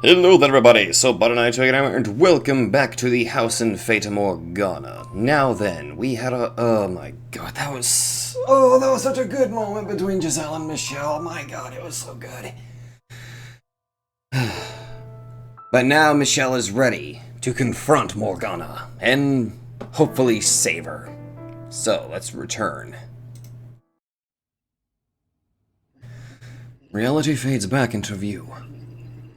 Hello there everybody, so Bud and I took it out, and welcome back to the house in Fata Morgana. Now then, we had a, oh my god, that was such a good moment between Giselle and Michelle. My god, it was so good. But now Michelle is ready to confront Morgana, and hopefully save her. So, let's return. Reality fades back into view.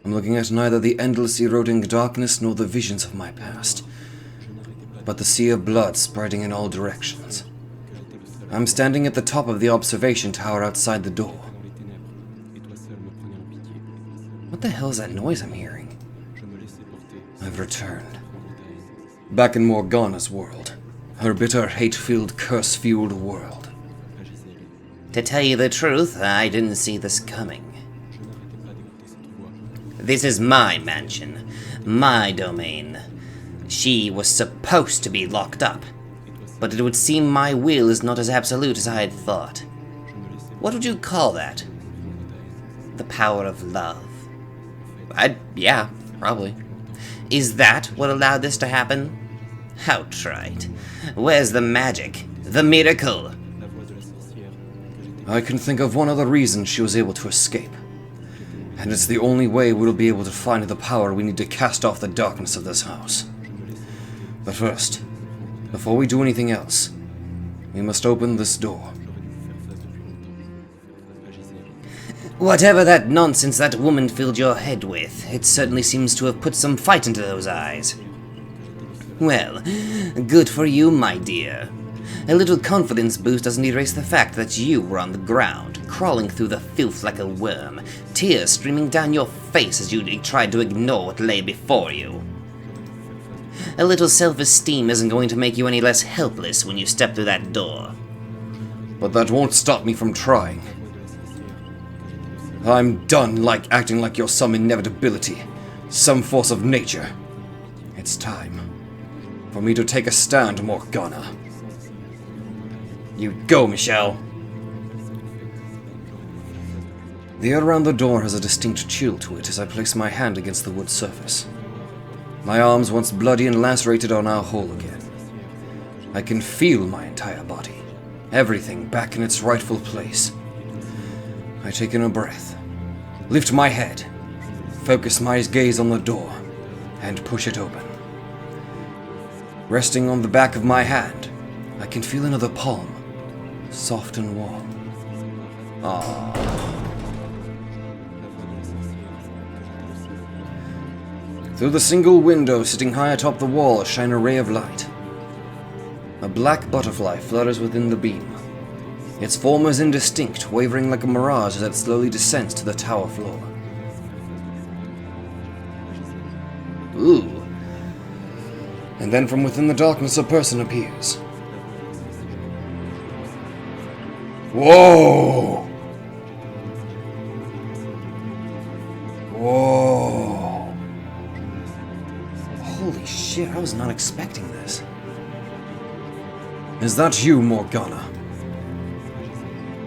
I'm looking at neither the endless eroding darkness nor the visions of my past, but the sea of blood spreading in all directions. I'm standing at the top of the observation tower outside the door. What the hell is that noise I'm hearing? I've returned. Back in Morgana's world. Her bitter, hate-filled, curse-fueled world. To tell you the truth, I didn't see this coming. This is my mansion, my domain. She was supposed to be locked up, but it would seem my will is not as absolute as I had thought. What would you call that? The power of love. Yeah, probably. Is that what allowed this to happen? How trite. Where's the magic? The miracle? I can think of one other reason she was able to escape. And it's the only way we'll be able to find the power we need to cast off the darkness of this house. But first, before we do anything else, we must open this door. Whatever that nonsense that woman filled your head with, it certainly seems to have put some fight into those eyes. Well, good for you, my dear. A little confidence boost doesn't erase the fact that you were on the ground, crawling through the filth like a worm, tears streaming down your face as you tried to ignore what lay before you. A little self-esteem isn't going to make you any less helpless when you step through that door. But that won't stop me from trying. I'm done acting like you're some inevitability, some force of nature. It's time for me to take a stand, Morgana. You go, Michelle. The air around the door has a distinct chill to it as I place my hand against the wood surface. My arms, once bloody and lacerated, are now whole again. I can feel my entire body, everything back in its rightful place. I take in a breath, lift my head, focus my gaze on the door, and push it open. Resting on the back of my hand, I can feel another palm, soft and warm. Aww. Through the single window sitting high atop the wall shine a ray of light. A black butterfly flutters within the beam. Its form is indistinct, wavering like a mirage as it slowly descends to the tower floor. Ooh. And then from within the darkness a person appears. Whoa! Whoa! Holy shit, I was not expecting this. Is that you, Morgana?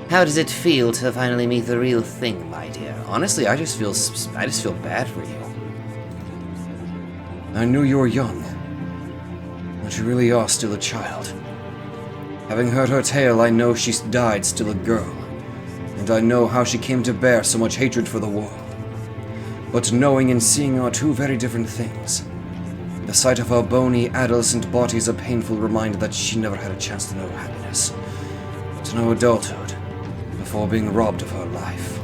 How does it feel to finally meet the real thing, my dear? Honestly, I just feel bad for you. I knew you were young, but you really are still a child. Having heard her tale, I know she died still a girl, and I know how she came to bear so much hatred for the world. But knowing and seeing are two very different things. The sight of her bony, adolescent body is a painful reminder that she never had a chance to know happiness, to know adulthood, before being robbed of her life.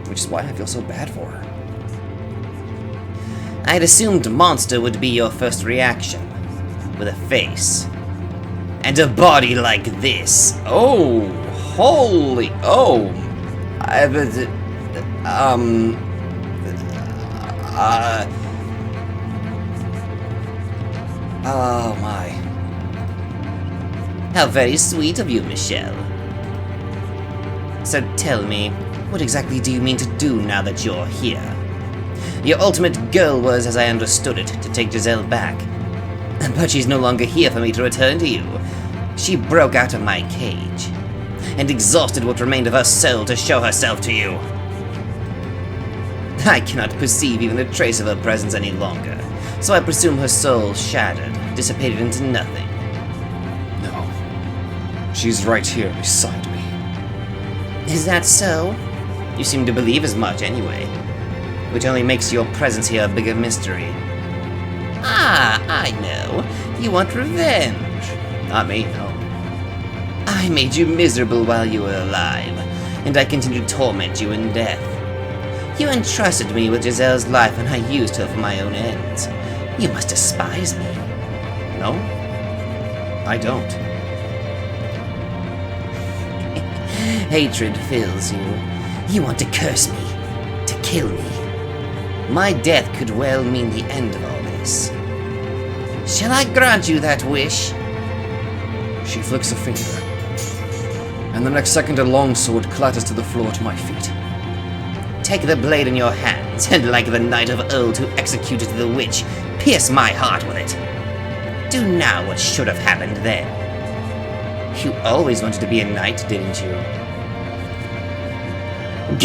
Which is why I feel so bad for her. I'd assumed monster would be your first reaction, with a face. And a body like this. Oh, holy, oh. Oh my. How very sweet of you, Michelle. So tell me, what exactly do you mean to do now that you're here? Your ultimate goal was, as I understood it, to take Giselle back. But she's no longer here for me to return to you. She broke out of my cage, and exhausted what remained of her soul to show herself to you. I cannot perceive even a trace of her presence any longer, so I presume her soul shattered, dissipated into nothing. No. She's right here beside me. Is that so? You seem to believe as much anyway, which only makes your presence here a bigger mystery. Ah, I know. You want revenge. Not me, no. I made you miserable while you were alive, and I continue to torment you in death. You entrusted me with Giselle's life, and I used her for my own ends. You must despise me. No? I don't. Hatred fills you. You want to curse me, to kill me. My death could well mean the end of all this. Shall I grant you that wish? She flicks a finger, and the next second a longsword clatters to the floor at my feet. Take the blade in your hands, and like the knight of old who executed the witch, pierce my heart with it. Do now what should have happened then. You always wanted to be a knight, didn't you?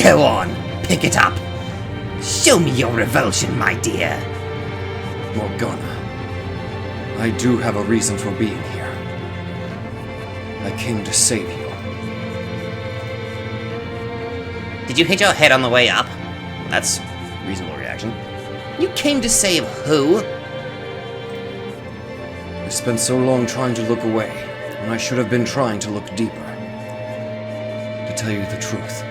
Go on, pick it up. Show me your revulsion, my dear. Morgana, I do have a reason for being here. I came to save you. Did you hit your head on the way up? That's a reasonable reaction. You came to save who? I spent so long trying to look away, when I should have been trying to look deeper. To tell you the truth,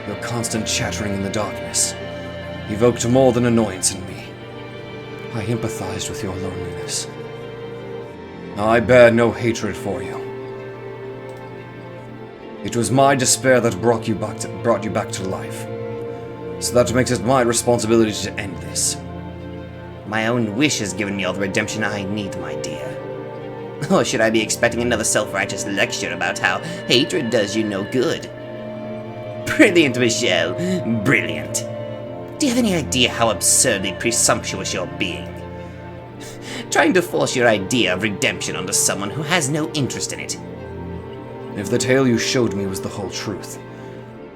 your constant chattering in the darkness evoked more than annoyance in me. I empathized with your loneliness. I bear no hatred for you. It was my despair that brought you back to life. So that makes it my responsibility to end this. My own wish has given me all the redemption I need, my dear. Or should I be expecting another self-righteous lecture about how hatred does you no good? Brilliant, Michelle. Brilliant. Do you have any idea how absurdly presumptuous you're being? Trying to force your idea of redemption onto someone who has no interest in it. If the tale you showed me was the whole truth,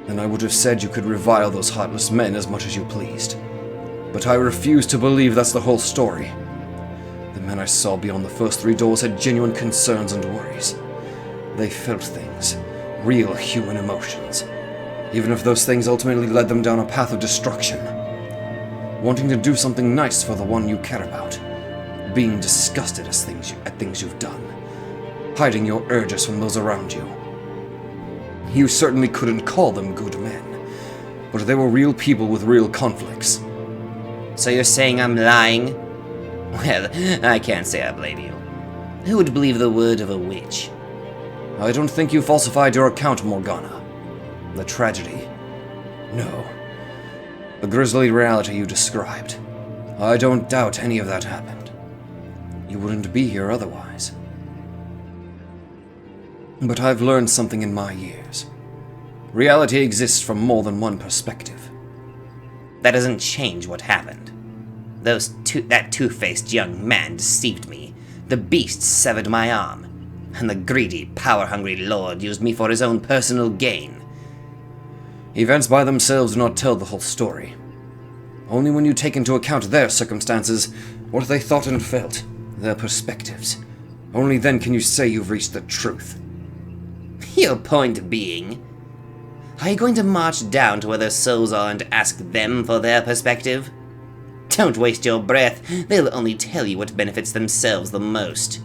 then I would have said you could revile those heartless men as much as you pleased. But I refuse to believe that's the whole story. The men I saw beyond the first 3 doors had genuine concerns and worries. They felt things, real human emotions, even if those things ultimately led them down a path of destruction. Wanting to do something nice for the one you care about, being disgusted at things you've done, hiding your urges from those around you. You certainly couldn't call them good men, but they were real people with real conflicts. So you're saying I'm lying? Well, I can't say I blame you. Who would believe the word of a witch? I don't think you falsified your account, Morgana. The tragedy. No. The grisly reality you described. I don't doubt any of that happened. You wouldn't be here otherwise. But I've learned something in my years. Reality exists from more than one perspective. That doesn't change what happened. That two-faced young man deceived me. The beast severed my arm. And the greedy, power-hungry lord used me for his own personal gain. Events by themselves do not tell the whole story. Only when you take into account their circumstances, what they thought and felt, their perspectives. Only then can you say you've reached the truth. Your point being, are you going to march down to where their souls are and ask them for their perspective? Don't waste your breath. They'll only tell you what benefits themselves the most.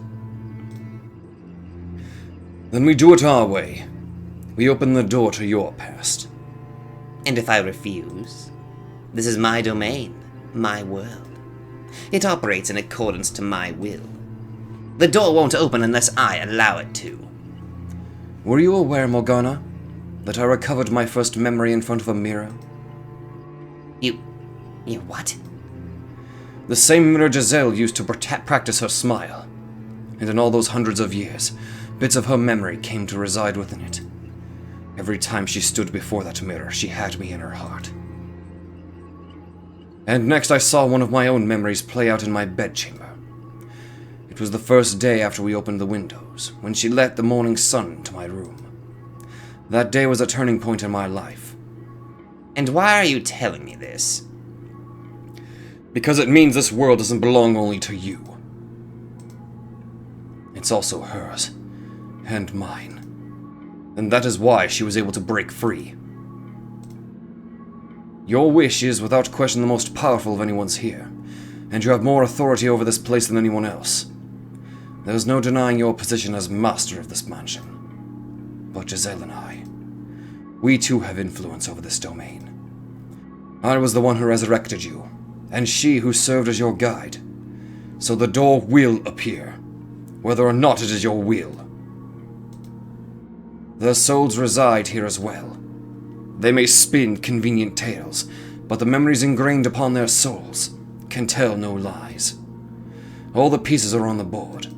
Then we do it our way. We open the door to your past. And if I refuse? This is my domain, my world. It operates in accordance to my will. The door won't open unless I allow it to. Were you aware, Morgana, that I recovered my first memory in front of a mirror? You what? The same mirror Giselle used to practice her smile. And in all those hundreds of years, bits of her memory came to reside within it. Every time she stood before that mirror, she had me in her heart. And next I saw one of my own memories play out in my bedchamber. It was the first day after we opened the windows, when she let the morning sun into my room. That day was a turning point in my life. And why are you telling me this? Because it means this world doesn't belong only to you. It's also hers. And mine. And that is why she was able to break free. Your wish is without question the most powerful of anyone's here, and you have more authority over this place than anyone else. There's no denying your position as master of this mansion. But Giselle and I, we too have influence over this domain. I was the one who resurrected you, and she who served as your guide. So the door will appear, whether or not it is your will. Their souls reside here as well. They may spin convenient tales, but the memories ingrained upon their souls can tell no lies. All the pieces are on the board.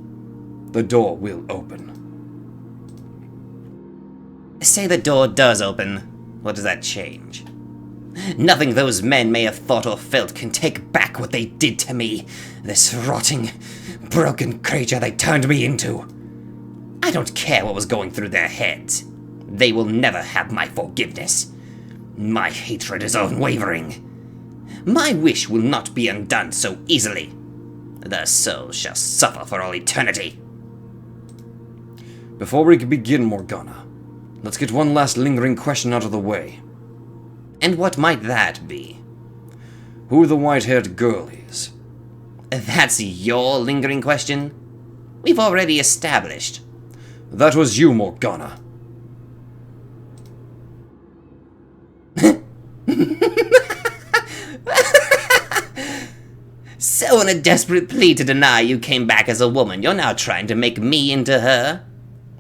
The door will open. Say the door does open. What does that change? Nothing those men may have thought or felt can take back what they did to me. This rotting, broken creature they turned me into. I don't care what was going through their heads. They will never have my forgiveness. My hatred is unwavering. My wish will not be undone so easily. Their souls shall suffer for all eternity. Before we begin, Morgana, let's get one last lingering question out of the way. And what might that be? Who the white-haired girl is? That's your lingering question? We've already established. That was you, Morgana. So in a desperate plea to deny you came back as a woman, you're now trying to make me into her?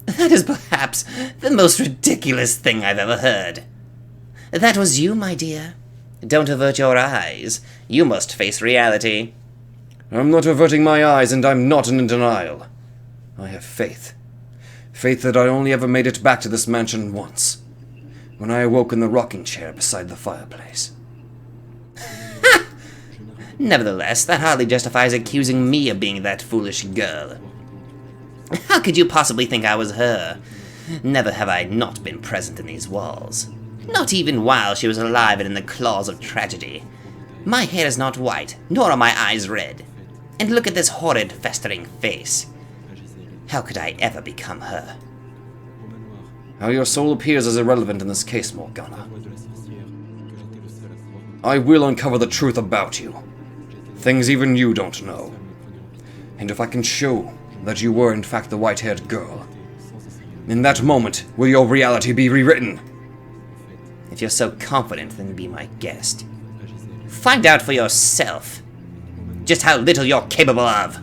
That is perhaps the most ridiculous thing I've ever heard. That was you, my dear. Don't avert your eyes. You must face reality. I'm not averting my eyes, and I'm not in denial. I have faith. Faith that I only ever made it back to this mansion once. When I awoke in the rocking chair beside the fireplace. Nevertheless, that hardly justifies accusing me of being that foolish girl. How could you possibly think I was her? Never have I not been present in these walls. Not even while she was alive and in the claws of tragedy. My hair is not white, nor are my eyes red. And look at this horrid, festering face. How could I ever become her? How your soul appears is irrelevant in this case, Morgana. I will uncover the truth about you. Things even you don't know. And if I can show that you were in fact the white-haired girl, in that moment will your reality be rewritten. If you're so confident, then be my guest. Find out for yourself just how little you're capable of.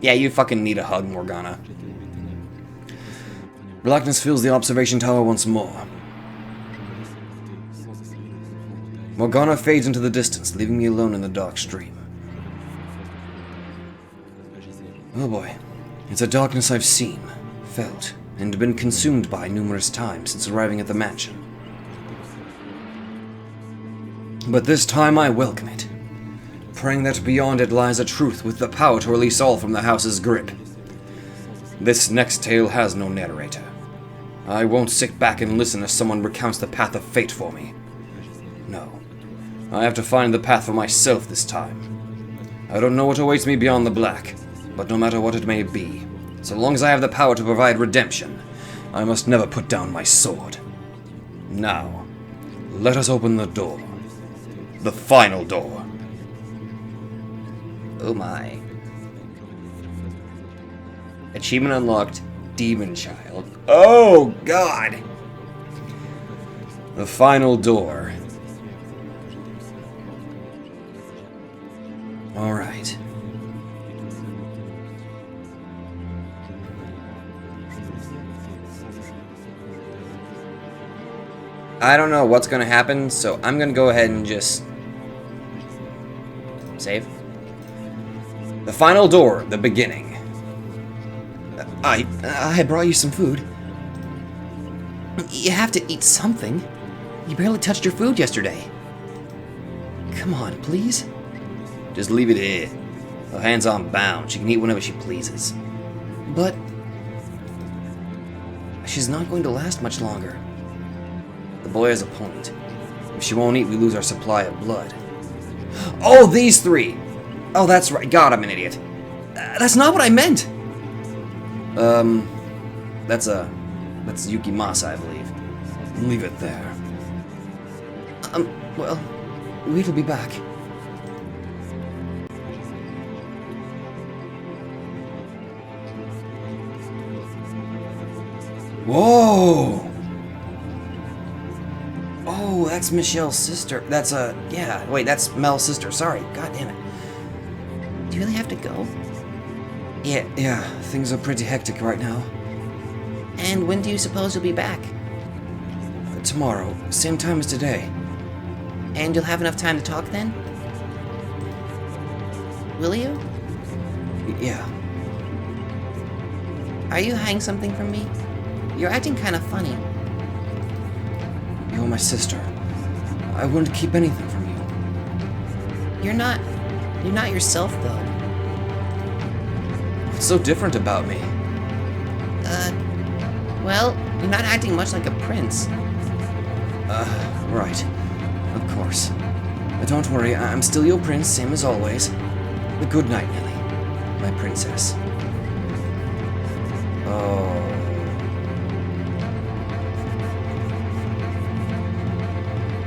Yeah, you fucking need a hug, Morgana. Blackness fills the observation tower once more. Morgana fades into the distance, leaving me alone in the dark stream. Oh boy. It's a darkness I've seen, felt, and been consumed by numerous times since arriving at the mansion. But this time I welcome it, praying that beyond it lies a truth with the power to release all from the house's grip. This next tale has no narrator. I won't sit back and listen as someone recounts the path of fate for me. No. I have to find the path for myself this time. I don't know what awaits me beyond the black, but no matter what it may be, so long as I have the power to provide redemption, I must never put down my sword. Now, let us open the door. The final door. Oh my. Achievement unlocked, Demon Child. Oh, God! The final door. Alright. I don't know what's gonna happen, so I'm gonna go ahead and just save. The final door, the beginning. I brought you some food. You have to eat something. You barely touched your food yesterday. Come on, please. Just leave it here. Her hands aren't bound. She can eat whenever she pleases. But she's not going to last much longer. The boy has a point. If she won't eat, we lose our supply of blood. Oh, these three! Oh, that's right. God, I'm an idiot. That's not what I meant! That's Yukimasa, I believe. Leave it there. Well, we'll be back. Whoa! Oh, that's Michelle's sister. That's, yeah. Wait, that's Mel's sister. Sorry. God damn it. Do you really have to go? Yeah, things are pretty hectic right now. And when do you suppose you'll be back? Tomorrow, same time as today. And you'll have enough time to talk then? Will you? Yeah. Are you hiding something from me? You're acting kind of funny. You're my sister. I wouldn't keep anything from you. You're not yourself, though. What's so different about me? Well, you're not acting much like a prince. Right. Of course. But don't worry, I'm still your prince, same as always. But good night, Millie. My princess. Oh.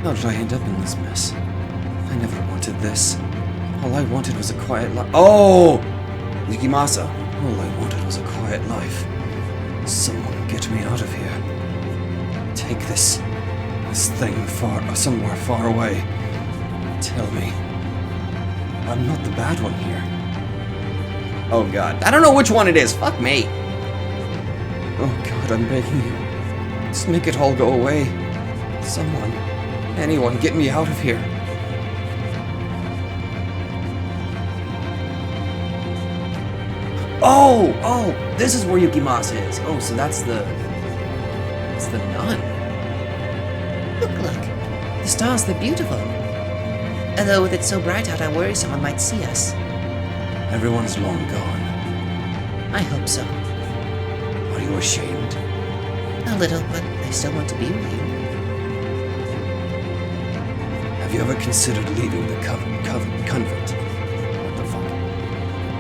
How did I end up in this mess? I never wanted this. All I wanted was a quiet life. Oh! Yukimasa. All I wanted was a quiet life. Someone get me out of here. Take this thing somewhere far away. Tell me. I'm not the bad one here. Oh god. I don't know which one it is. Fuck me. Oh god, I'm begging you. Just make it all go away. Someone. Anyone, get me out of here. Oh, this is where Yukimasa is. Oh, so that's the nun. Look. The stars, they're beautiful. Although with it so bright out, I worry someone might see us. Everyone's long gone. I hope so. Are you ashamed? A little, but I still want to be with you. Have you ever considered leaving the convent? What the fuck?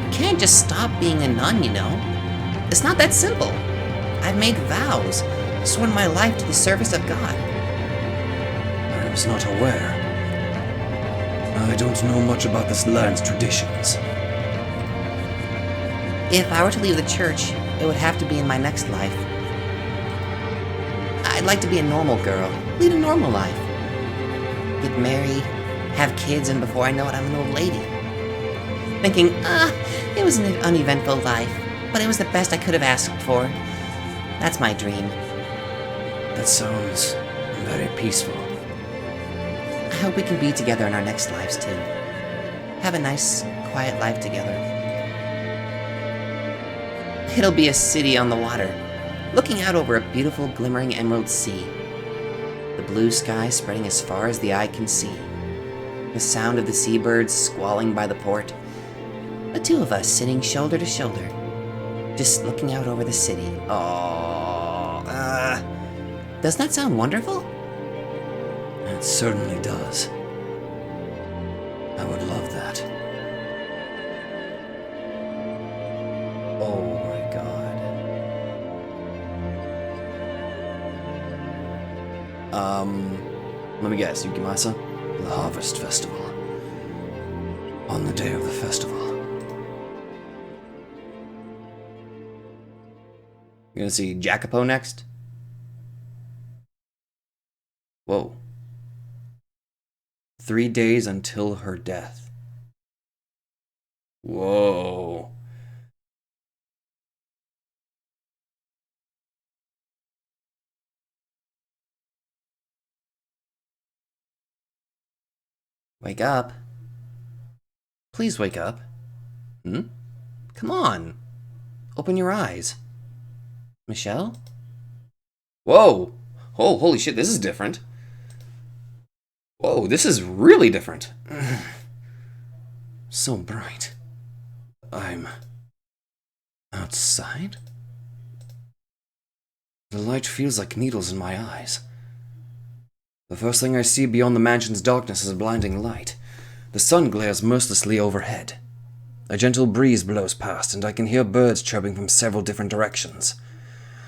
You can't just stop being a nun, you know. It's not that simple. I've made vows, sworn my life to the service of God. I was not aware. I don't know much about this land's traditions. If I were to leave the church, it would have to be in my next life. I'd like to be a normal girl, lead a normal life. Get married, have kids, and before I know it, I'm an old lady. Thinking, it was an uneventful life, but it was the best I could have asked for. That's my dream. That sounds very peaceful. I hope we can be together in our next lives, too. Have a nice, quiet life together. It'll be a city on the water, looking out over a beautiful, glimmering emerald sea. The blue sky spreading as far as the eye can see. The sound of the seabirds squalling by the port. The two of us sitting shoulder to shoulder, just looking out over the city. Doesn't that sound wonderful? It certainly does. I would love that. Oh my god. Let me guess, Yukimasa? The Harvest Festival. On the day of the festival. You gonna see Jacopo next? Whoa. 3 days until her death. Whoa. Wake up. Please wake up. Come on. Open your eyes. Michelle? Whoa! Oh, holy shit, this is different. Whoa, this is really different. So bright. I'm outside? The light feels like needles in my eyes. The first thing I see beyond the mansion's darkness is a blinding light. The sun glares mercilessly overhead. A gentle breeze blows past, and I can hear birds chirping from several different directions.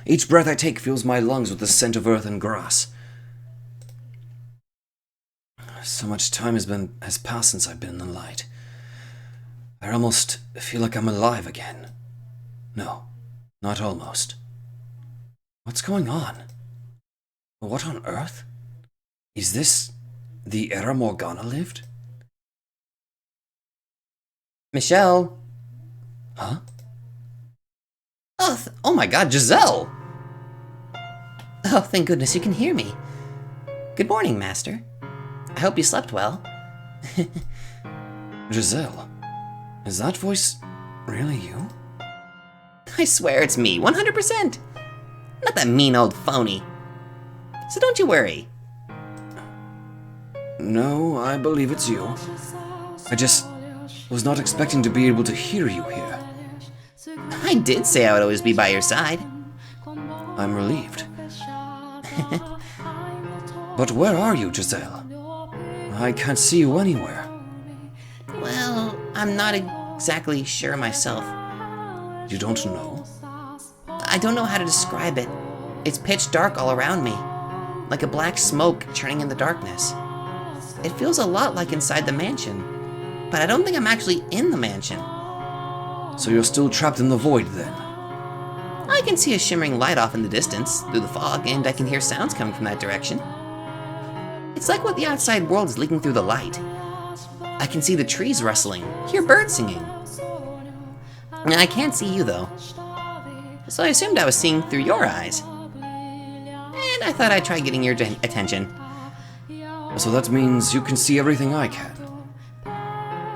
Each breath I take fills my lungs with the scent of earth and grass. So much time has passed since I've been in the light. I almost feel like I'm alive again. No, not almost. What's going on? What on earth? Is this the era Morgana lived? Michelle? Huh? Oh my god, Giselle! Oh, thank goodness you can hear me. Good morning, Master. I hope you slept well. Giselle, is that voice really you? I swear it's me, 100%. Not that mean old phony. So don't you worry. No, I believe it's you. I just was not expecting to be able to hear you here. I did say I would always be by your side. I'm relieved. But where are you, Giselle? I can't see you anywhere. Well, I'm not exactly sure myself. You don't know? I don't know how to describe it. It's pitch dark all around me, like a black smoke churning in the darkness. It feels a lot like inside the mansion, but I don't think I'm actually in the mansion. So you're still trapped in the void, then? I can see a shimmering light off in the distance, through the fog, and I can hear sounds coming from that direction. It's like what the outside world is leaking through the light. I can see the trees rustling, hear birds singing. I can't see you, though. So I assumed I was seeing through your eyes. And I thought I'd try getting your attention. So that means you can see everything I can?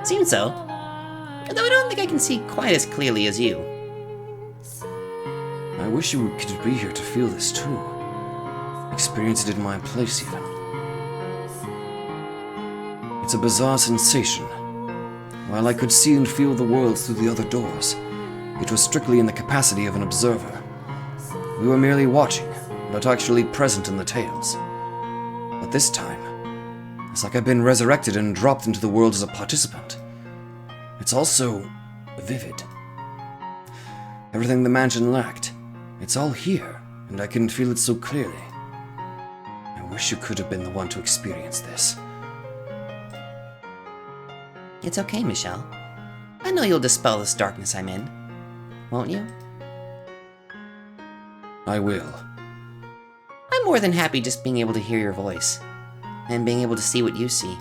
Seems so. Though I don't think I can see quite as clearly as you. I wish you could be here to feel this too. Experience it in my place, even. It's a bizarre sensation. While I could see and feel the world through the other doors, it was strictly in the capacity of an observer. We were merely watching, not actually present in the tales. But this time, it's like I've been resurrected and dropped into the world as a participant. It's also vivid. Everything the mansion lacked, it's all here, and I can feel it so clearly. I wish you could have been the one to experience this. It's okay, Michelle. I know you'll dispel this darkness I'm in. Won't you? I will. I'm more than happy just being able to hear your voice. And being able to see what you see.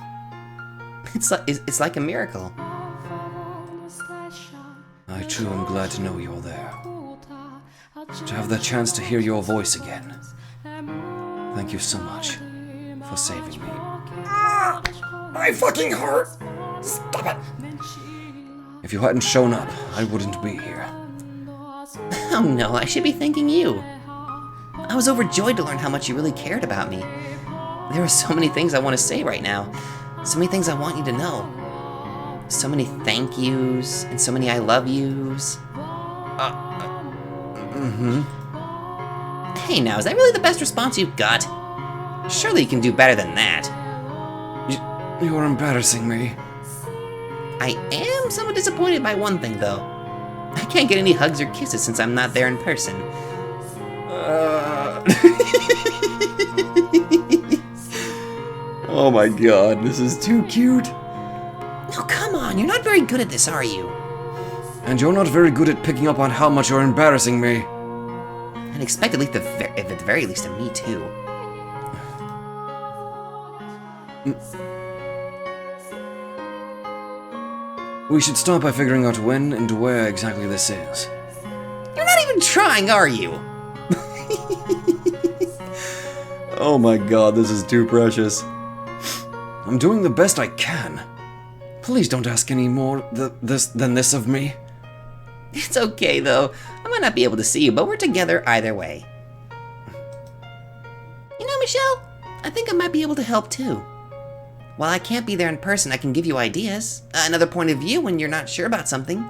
It's like a miracle. I too am glad to know you're there. To have the chance to hear your voice again. Thank you so much for saving me. My fucking heart! Stop it! If you hadn't shown up, I wouldn't be here. Oh no, I should be thanking you. I was overjoyed to learn how much you really cared about me. There are so many things I want to say right now. So many things I want you to know. So many thank yous, and so many I love yous. Hey now, is that really the best response you've got? Surely you can do better than that. You're embarrassing me. I am somewhat disappointed by one thing, though. I can't get any hugs or kisses since I'm not there in person. Oh my god, this is too cute. No, come on, you're not very good at this, are you? And you're not very good at picking up on how much you're embarrassing me. Unexpectedly, at the very least, of me too. We should start by figuring out when and where exactly this is. You're not even trying, are you? Oh my god, this is too precious. I'm doing the best I can. Please don't ask any more than this of me. It's okay, though. I might not be able to see you, but we're together either way. You know, Michelle, I think I might be able to help too. While I can't be there in person, I can give you ideas, another point of view when you're not sure about something.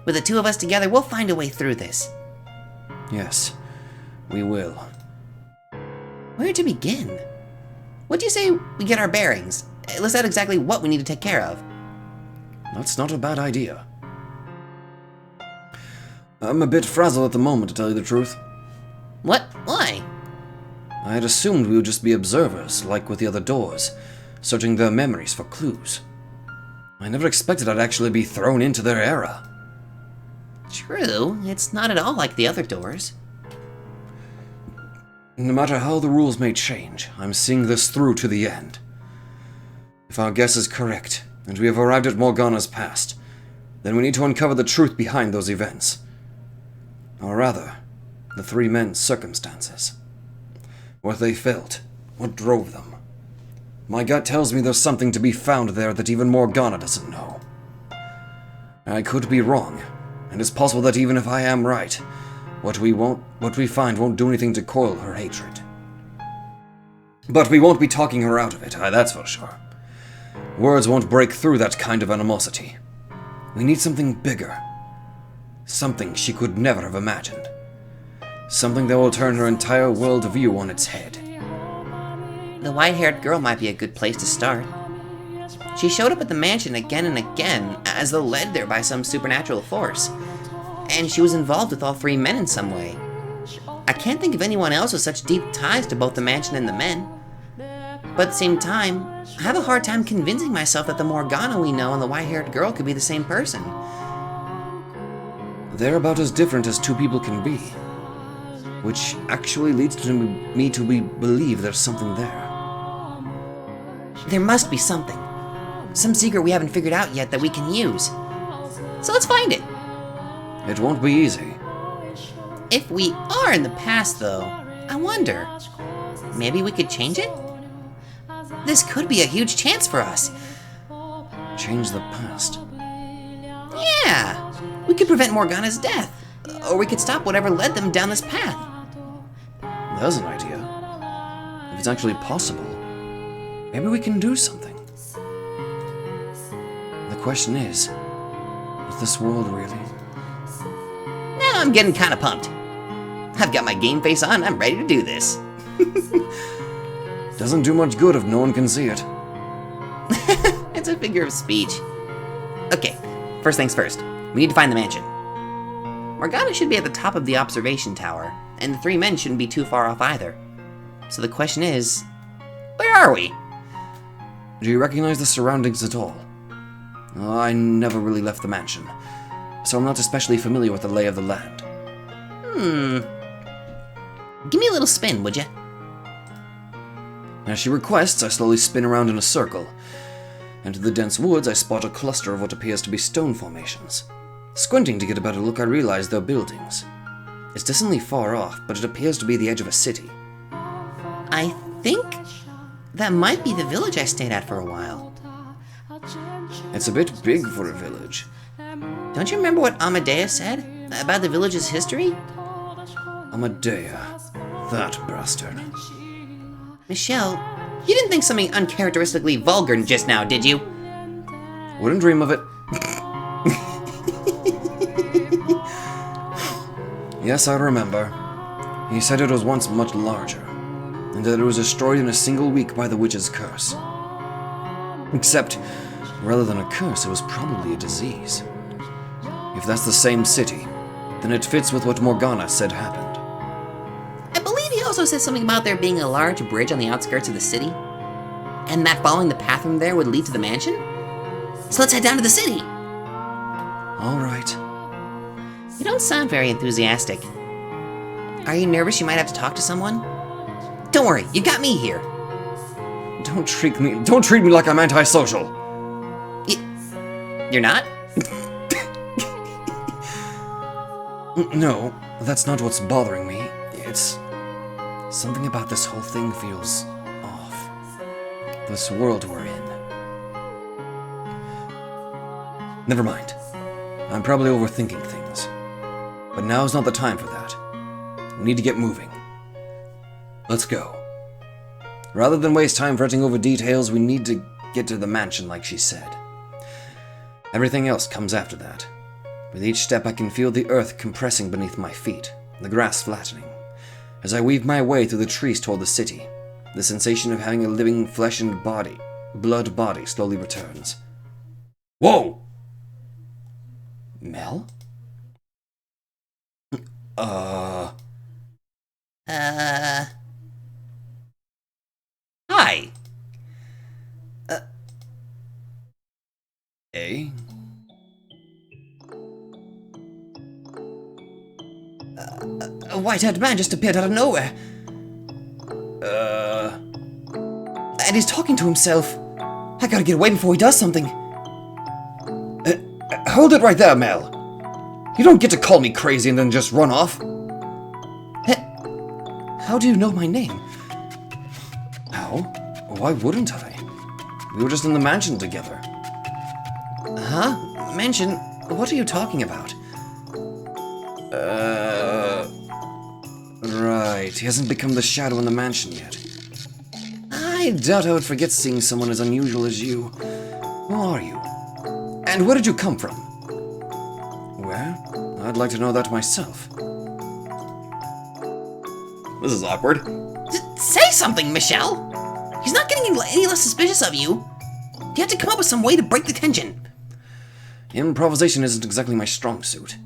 With the two of us together, we'll find a way through this. Yes, we will. Where to begin? What do you say we get our bearings? List out exactly what we need to take care of. That's not a bad idea. I'm a bit frazzled at the moment, to tell you the truth. What? Why? I had assumed we would just be observers, like with the other doors, searching their memories for clues. I never expected I'd actually be thrown into their era. True, it's not at all like the other doors. No matter how the rules may change, I'm seeing this through to the end. If our guess is correct, and we have arrived at Morgana's past, then we need to uncover the truth behind those events. Or rather, the three men's circumstances. What they felt, what drove them. My gut tells me there's something to be found there that even Morgana doesn't know. I could be wrong, and it's possible that even if I am right, what we find won't do anything to coil her hatred. But we won't be talking her out of it, that's for sure. Words won't break through that kind of animosity. We need something bigger. Something she could never have imagined. Something that will turn her entire worldview on its head. The white-haired girl might be a good place to start. She showed up at the mansion again and again, as though led there by some supernatural force. And she was involved with all three men in some way. I can't think of anyone else with such deep ties to both the mansion and the men. But at the same time, I have a hard time convincing myself that the Morgana we know and the white-haired girl could be the same person. They're about as different as two people can be. Which actually leads me to believe there's something there. There must be something. Some secret we haven't figured out yet that we can use. So let's find it. It won't be easy. If we are in the past, though, I wonder, maybe we could change it? This could be a huge chance for us. Change the past. Yeah, we could prevent Morgana's death, or we could stop whatever led them down this path. There's an idea. If it's actually possible, maybe we can do something. The question is this world really? Now I'm getting kind of pumped. I've got my game face on, I'm ready to do this. Doesn't do much good if no one can see it. It's a figure of speech. Okay, first things first. We need to find the mansion. Morgana should be at the top of the observation tower, and the three men shouldn't be too far off either. So the question is, where are we? Do you recognize the surroundings at all? I never really left the mansion, so I'm not especially familiar with the lay of the land. Give me a little spin, would you? As she requests, I slowly spin around in a circle. Into the dense woods, I spot a cluster of what appears to be stone formations. Squinting to get a better look, I realize they're buildings. It's decently far off, but it appears to be the edge of a city. I think that might be the village I stayed at for a while. It's a bit big for a village. Don't you remember what Amadeus said about the village's history? Amadea. That bastard. Michelle, you didn't think something uncharacteristically vulgar just now, did you? Wouldn't dream of it. Yes, I remember. He said it was once much larger, and that it was destroyed in a single week by the witch's curse. Except, rather than a curse, it was probably a disease. If that's the same city, then it fits with what Morgana said happened. I believe he also said something about there being a large bridge on the outskirts of the city, and that following the path from there would lead to the mansion? So let's head down to the city! All right. You don't sound very enthusiastic. Are you nervous you might have to talk to someone? Don't worry, you got me here. Don't treat me like I'm antisocial. You're not? No, that's not what's bothering me. It's something about this whole thing feels off. This world we're in. Never mind. I'm probably overthinking things. But now's not the time for that. We need to get moving. Let's go. Rather than waste time fretting over details, we need to get to the mansion like she said. Everything else comes after that. With each step I can feel the earth compressing beneath my feet, the grass flattening, as I weave my way through the trees toward the city. The sensation of having a living flesh and blood body slowly returns. Whoa! Mel? Hi. Eh? A white-haired man just appeared out of nowhere. And he's talking to himself. I gotta get away before he does something. Hold it right there, Mel. You don't get to call me crazy and then just run off. How do you know my name? How? Why wouldn't I? We were just in the mansion together. Huh? Mansion? What are you talking about? Right. He hasn't become the shadow in the mansion yet. I doubt I would forget seeing someone as unusual as you. Who are you? And where did you come from? Well, I'd like to know that myself. This is awkward. Say something, Michelle! He's not getting any less suspicious of you. You have to come up with some way to break the tension. Improvisation isn't exactly my strong suit.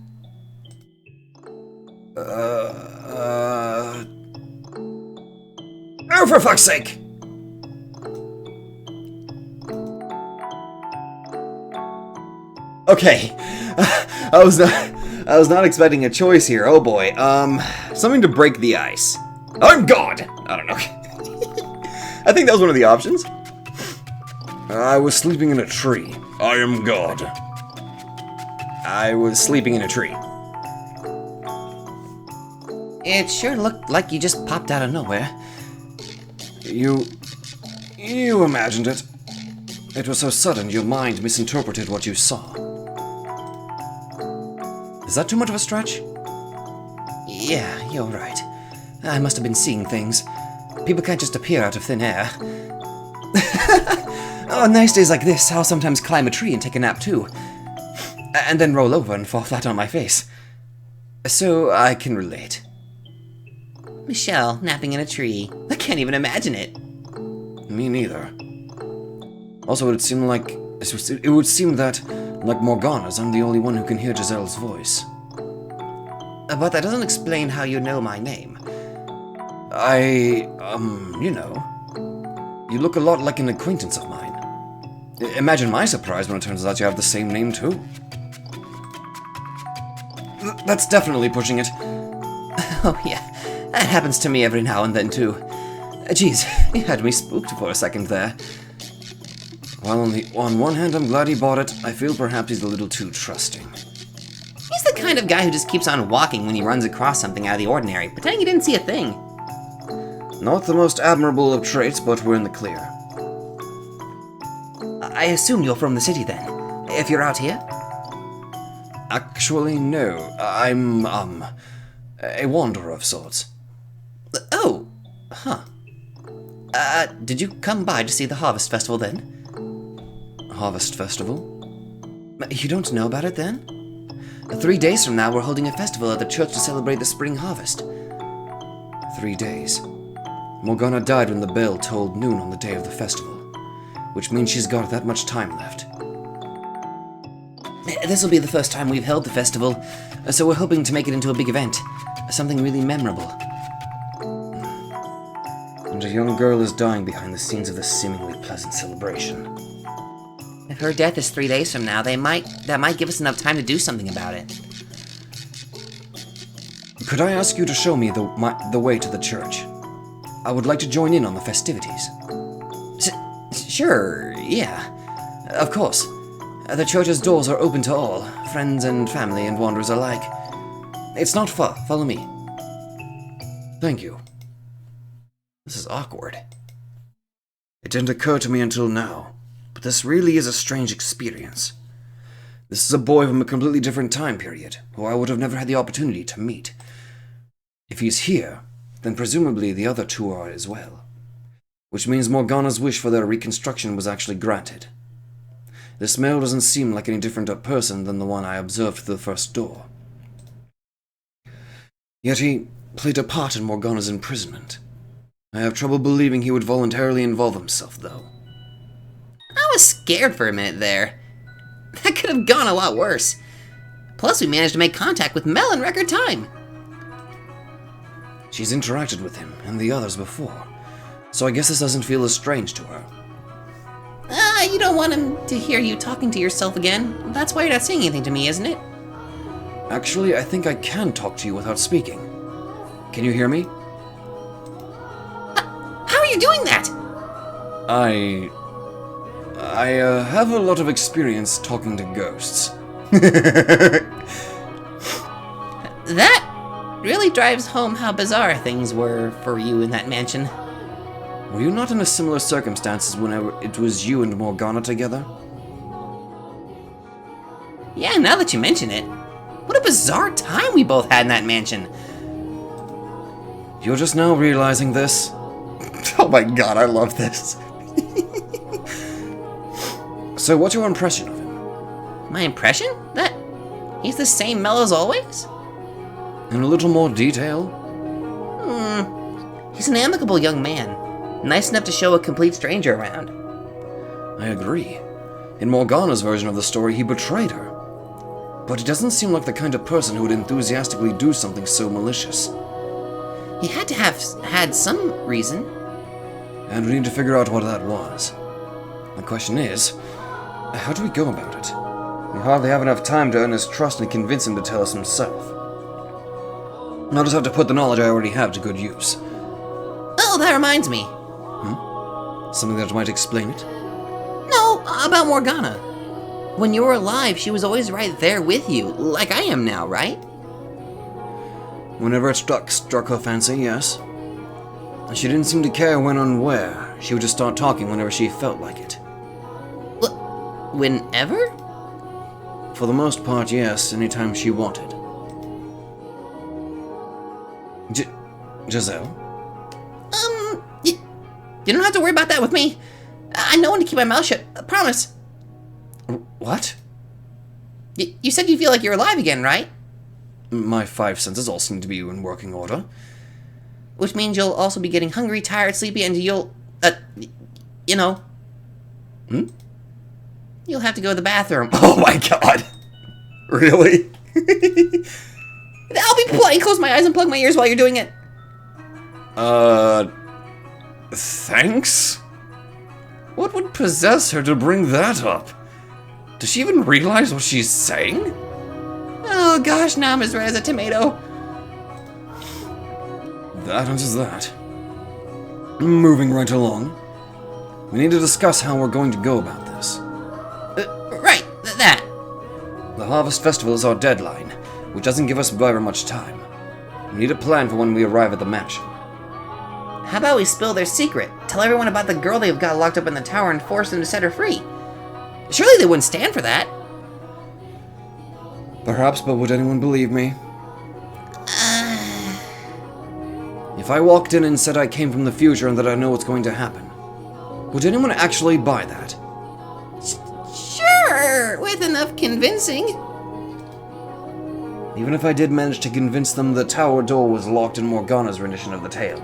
Oh, for fuck's sake! Okay, I was not expecting a choice here. Oh boy, something to break the ice. I'm God. I don't know. I think that was one of the options. I was sleeping in a tree. I am God. I was sleeping in a tree. It sure looked like you just popped out of nowhere. You imagined it. It was so sudden your mind misinterpreted what you saw. Is that too much of a stretch? Yeah, you're right. I must have been seeing things. People can't just appear out of thin air. On nice days like this, I'll sometimes climb a tree and take a nap too. And then roll over and fall flat on my face. So I can relate. Michelle, napping in a tree. I can't even imagine it. Me neither. Also, it would seem that, like Morgana's, I'm the only one who can hear Giselle's voice. But that doesn't explain how you know my name. You know, you look a lot like an acquaintance of mine. Imagine my surprise when it turns out you have the same name too. That's definitely pushing it. Oh yeah, that happens to me every now and then too. Geez, you had me spooked for a second there. Well, on one hand, I'm glad he bought it. I feel perhaps he's a little too trusting. He's the kind of guy who just keeps on walking when he runs across something out of the ordinary, pretending he didn't see a thing. Not the most admirable of traits, but we're in the clear. I assume you're from the city then, if you're out here? Actually, no. I'm, a wanderer of sorts. Oh, huh. Did you come by to see the Harvest Festival then? Harvest Festival? You don't know about it then? 3 days from now, we're holding a festival at the church to celebrate the spring harvest. 3 days. Morgana died when the bell tolled noon on the day of the festival, which means she's got that much time left. This will be the first time we've held the festival, so we're hoping to make it into a big event. Something really memorable. And a young girl is dying behind the scenes of this seemingly pleasant celebration. If her death is 3 days from now, that might give us enough time to do something about it. Could I ask you to show me the way to the church? I would like to join in on the festivities. Sure, yeah. Of course. The church's doors are open to all, friends and family and wanderers alike. It's not far. Follow me. Thank you. This is awkward. It didn't occur to me until now, but this really is a strange experience. This is a boy from a completely different time period, who I would have never had the opportunity to meet. If he's here, then presumably the other two are as well. Which means Morgana's wish for their reconstruction was actually granted. This male doesn't seem like any different a person than the one I observed through the first door. Yet he played a part in Morgana's imprisonment. I have trouble believing he would voluntarily involve himself, though. I was scared for a minute there. That could have gone a lot worse. Plus, we managed to make contact with Mel in record time. She's interacted with him and the others before, so I guess this doesn't feel as strange to her. You don't want him to hear you talking to yourself again. That's why you're not saying anything to me, isn't it? Actually, I think I can talk to you without speaking. Can you hear me? How are you doing that? I have a lot of experience talking to ghosts. That really drives home how bizarre things were for you in that mansion. Were you not in a similar circumstances whenever it was you and Morgana together? Yeah, now that you mention it. What a bizarre time we both had in that mansion. You're just now realizing this? Oh my god, I love this. So what's your impression of him? My impression? That he's the same Mel as always? In a little more detail? He's an amicable young man. Nice enough to show a complete stranger around. I agree. In Morgana's version of the story, he betrayed her. But he doesn't seem like the kind of person who would enthusiastically do something so malicious. He had to have had some reason. And we need to figure out what that was. The question is, how do we go about it? We hardly have enough time to earn his trust and convince him to tell us himself. I'll just have to put the knowledge I already have to good use. Oh, that reminds me. Something that might explain it? No, about Morgana. When you were alive, she was always right there with you, like I am now, right? Whenever it struck her fancy, yes. She didn't seem to care when and where. She would just start talking whenever she felt like it. Whenever? For the most part, yes, anytime she wanted. Giselle? You don't have to worry about that with me. I know when to keep my mouth shut, I promise. What? You said you feel like you're alive again, right? My five senses all seem to be in working order. Which means you'll also be getting hungry, tired, sleepy, and you'll, you know. You'll have to go to the bathroom. Oh my god! Really? I'll be polite, close my eyes and plug my ears while you're doing it. Thanks? What would possess her to bring that up? Does she even realize what she's saying? Oh gosh, now I'm as red as a tomato. That answers that. Moving right along. We need to discuss how we're going to go about this. Right, that. The Harvest Festival is our deadline, which doesn't give us very much time. We need a plan for when we arrive at the mansion. How about we spill their secret? Tell everyone about the girl they've got locked up in the tower and force them to set her free. Surely they wouldn't stand for that. Perhaps, but would anyone believe me? If I walked in and said I came from the future and that I know what's going to happen, would anyone actually buy that? Sure, with enough convincing. Even if I did manage to convince them the tower door was locked in Morgana's rendition of the tale.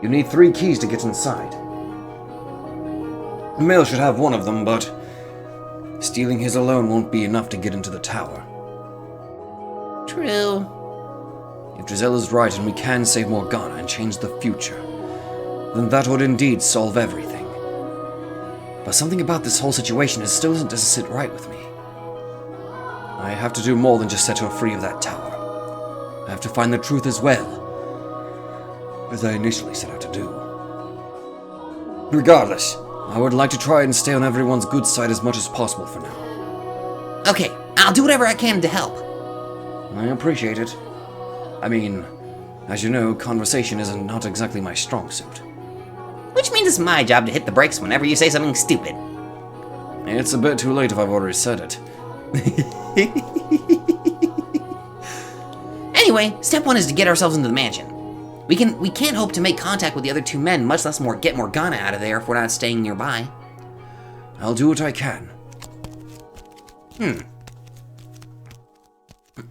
You need 3 keys to get inside. Male should have one of them, but stealing his alone won't be enough to get into the tower. True. If Giselle is right and we can save Morgana and change the future, then that would indeed solve everything. But something about this whole situation still doesn't sit right with me. I have to do more than just set her free of that tower. I have to find the truth as well, as I initially set out to do. Regardless, I would like to try and stay on everyone's good side as much as possible for now. Okay, I'll do whatever I can to help. I appreciate it. I mean, as you know, conversation is not exactly my strong suit. Which means it's my job to hit the brakes whenever you say something stupid. It's a bit too late if I've already said it. Anyway, step 1 is to get ourselves into the mansion. We can't hope to make contact with the other 2 men, much less get Morgana out of there if we're not staying nearby. I'll do what I can.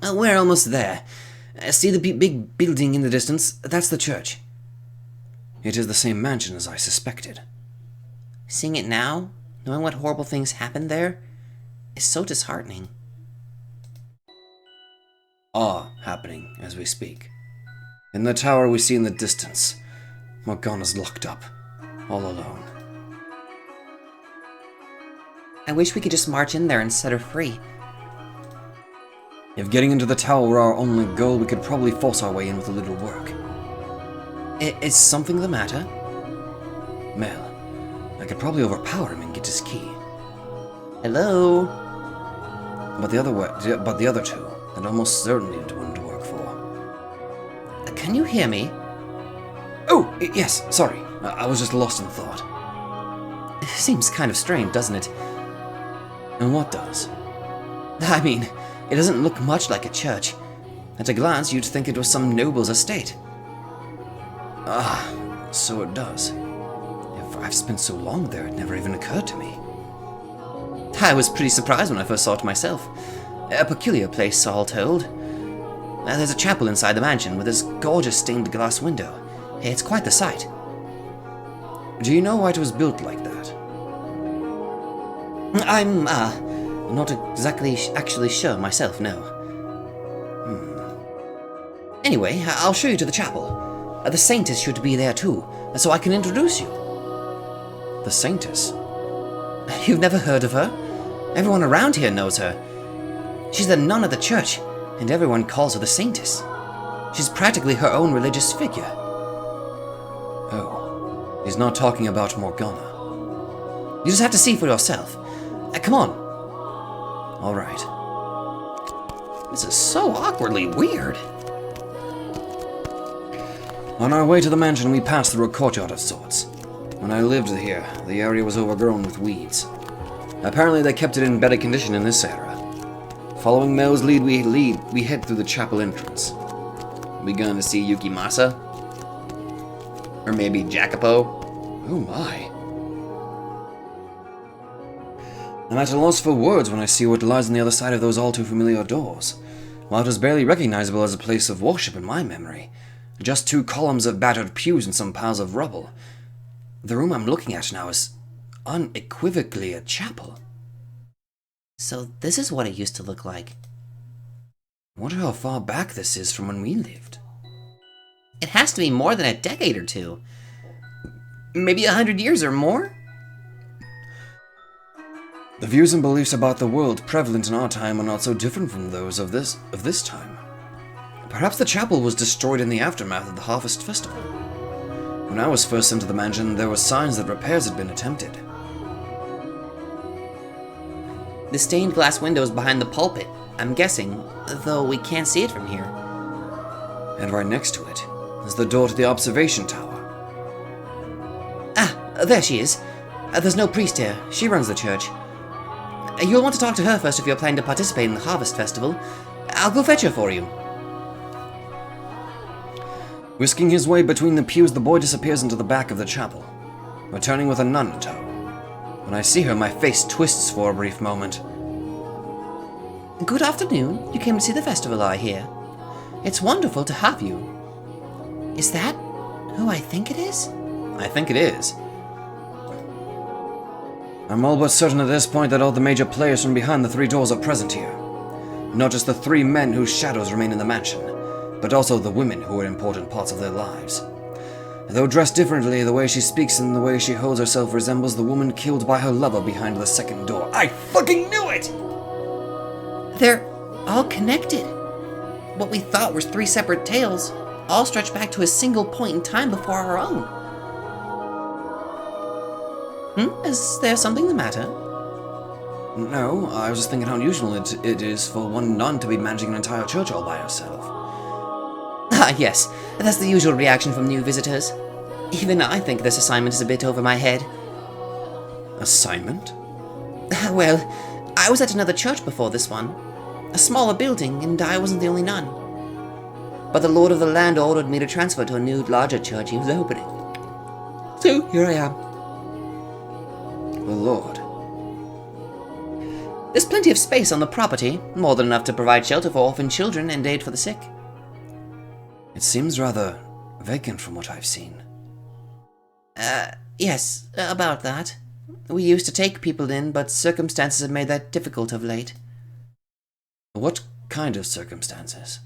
We're almost there. See the big building in the distance? That's the church. It is the same mansion as I suspected. Seeing it now, knowing what horrible things happened there, is so disheartening. Are happening as we speak. In the tower we see in the distance, Morgana's locked up, all alone. I wish we could just march in there and set her free. If getting into the tower were our only goal, we could probably force our way in with a little work. Is something the matter? Mel, I could probably overpower him and get his key. Hello? But the other two, that almost certainly wouldn't work for. Can you hear me? Oh, yes, sorry. I was just lost in thought. It seems kind of strange, doesn't it? And what does? I mean, it doesn't look much like a church. At a glance, you'd think it was some noble's estate. Ah, so it does. If I've spent so long there, it never even occurred to me. I was pretty surprised when I first saw it myself. A peculiar place, all told. There's a chapel inside the mansion with this gorgeous stained glass window. It's quite the sight. Do you know why it was built like that? I'm, not exactly actually sure myself, no. Anyway, I'll show you to the chapel. The Saintess should be there too, so I can introduce you. The Saintess? You've never heard of her? Everyone around here knows her. She's the nun of the church, and everyone calls her the Saintess. She's practically her own religious figure. Oh, he's not talking about Morgana. You just have to see for yourself. Come on. All right. This is so awkwardly weird. On our way to the mansion, we passed through a courtyard of sorts. When I lived here, the area was overgrown with weeds. Apparently, they kept it in better condition in this era. Following Mel's lead, we head through the chapel entrance. We going to see Yukimasa? Or maybe Jacopo? Oh my. I'm at a loss for words when I see what lies on the other side of those all too familiar doors. While it was barely recognizable as a place of worship in my memory, just 2 columns of battered pews and some piles of rubble, the room I'm looking at now is unequivocally a chapel. So this is what it used to look like. I wonder how far back this is from when we lived. It has to be more than a decade or two. Maybe 100 years or more? The views and beliefs about the world prevalent in our time are not so different from those of this time. Perhaps the chapel was destroyed in the aftermath of the Harvest Festival. When I was first sent to the mansion, there were signs that repairs had been attempted. The stained glass window is behind the pulpit, I'm guessing, though we can't see it from here. And right next to it is the door to the observation tower. Ah, there she is. There's no priest here. She runs the church. You'll want to talk to her first if you're planning to participate in the Harvest Festival. I'll go fetch her for you. Whisking his way between the pews, the boy disappears into the back of the chapel, returning with a nun in tow. When I see her, my face twists for a brief moment. Good afternoon. You came to see the festival, I hear. It's wonderful to have you. Is that who I think it is? I think it is. I'm all but certain at this point that all the major players from behind the 3 doors are present here. Not just the 3 men whose shadows remain in the mansion, but also the women who are important parts of their lives. Though dressed differently, the way she speaks and the way she holds herself resembles the woman killed by her lover behind the 2nd door. I fucking knew it! They're all connected. What we thought were 3 separate tales all stretch back to a single point in time before our own. Is there something the matter? No, I was just thinking how unusual it is for one nun to be managing an entire church all by herself. Ah, yes. That's the usual reaction from new visitors. Even I think this assignment is a bit over my head. Assignment? Well, I was at another church before this one. A smaller building, and I wasn't the only nun. But the lord of the land ordered me to transfer to a new, larger church he was opening. So, here I am. The Lord. There's plenty of space on the property, more than enough to provide shelter for orphan children and aid for the sick. It seems rather vacant from what I've seen. Yes, about that. We used to take people in, but circumstances have made that difficult of late. What kind of circumstances?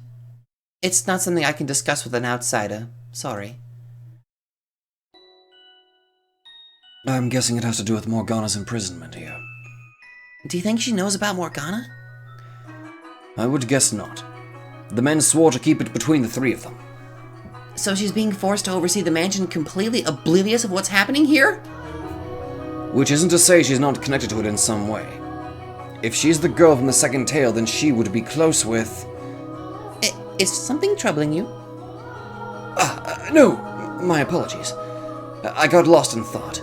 It's not something I can discuss with an outsider. Sorry. I'm guessing it has to do with Morgana's imprisonment here. Do you think she knows about Morgana? I would guess not. The men swore to keep it between the three of them. So she's being forced to oversee the mansion completely oblivious of what's happening here? Which isn't to say she's not connected to it in some way. If she's the girl from the second tale, then she would be close with... Is something troubling you? No, my apologies. I got lost in thought.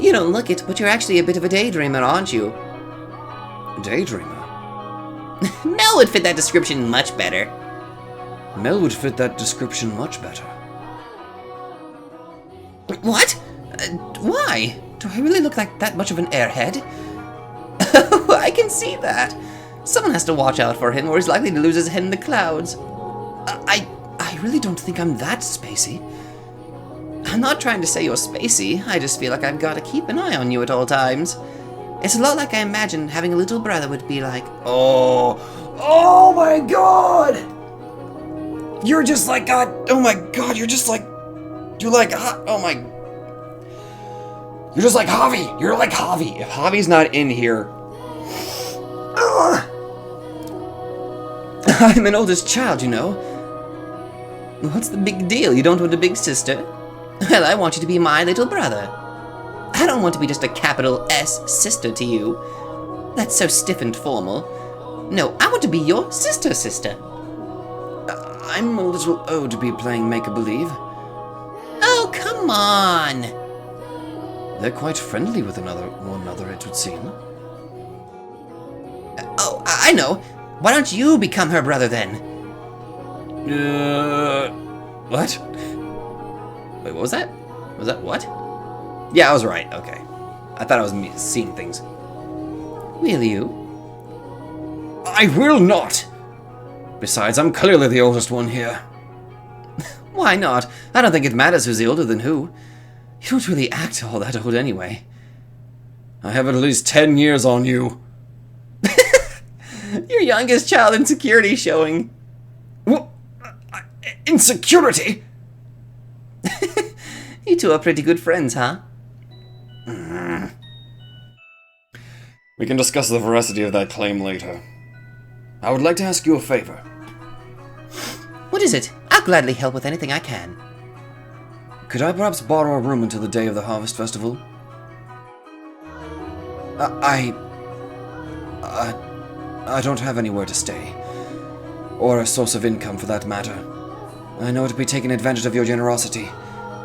You don't look it, but you're actually a bit of a daydreamer, aren't you? Daydreamer? Mel would fit that description much better. Mel would fit that description much better. What? Why? Do I really look like that much of an airhead? I can see that. Someone has to watch out for him, or he's likely to lose his head in the clouds. I really don't think I'm that spacey. I'm not trying to say you're spacey, I just feel like I've got to keep an eye on you at all times. It's a lot like I imagine having a little brother would be like. Oh my god! You're just like God. Oh my god, you're just like. You're like. Oh my. You're just like Javi. You're like Javi. If Javi's not in here. I'm an oldest child, you know. What's the big deal? You don't want a big sister? Well, I want you to be my little brother. I don't want to be just a capital S sister to you. That's so stiff and formal. No, I want to be your sister. I'm a little old to be playing make-a-believe. Oh, come on! They're quite friendly with one another, it would seem. Oh, I know. Why don't you become her brother then? What? Wait, what was that? Was that what? Yeah, I was right. Okay. I thought I was seeing things. Will you? I will not! Besides, I'm clearly the oldest one here. Why not? I don't think it matters who's older than who. You don't really act all that old anyway. I have at least 10 years on you. Your youngest child insecurity showing. What? Insecurity? You two are pretty good friends, huh? We can discuss the veracity of that claim later. I would like to ask you a favor. What is it? I'll gladly help with anything I can. Could I perhaps borrow a room until the day of the Harvest Festival? I don't have anywhere to stay. Or a source of income, for that matter. I know it'd be taking advantage of your generosity,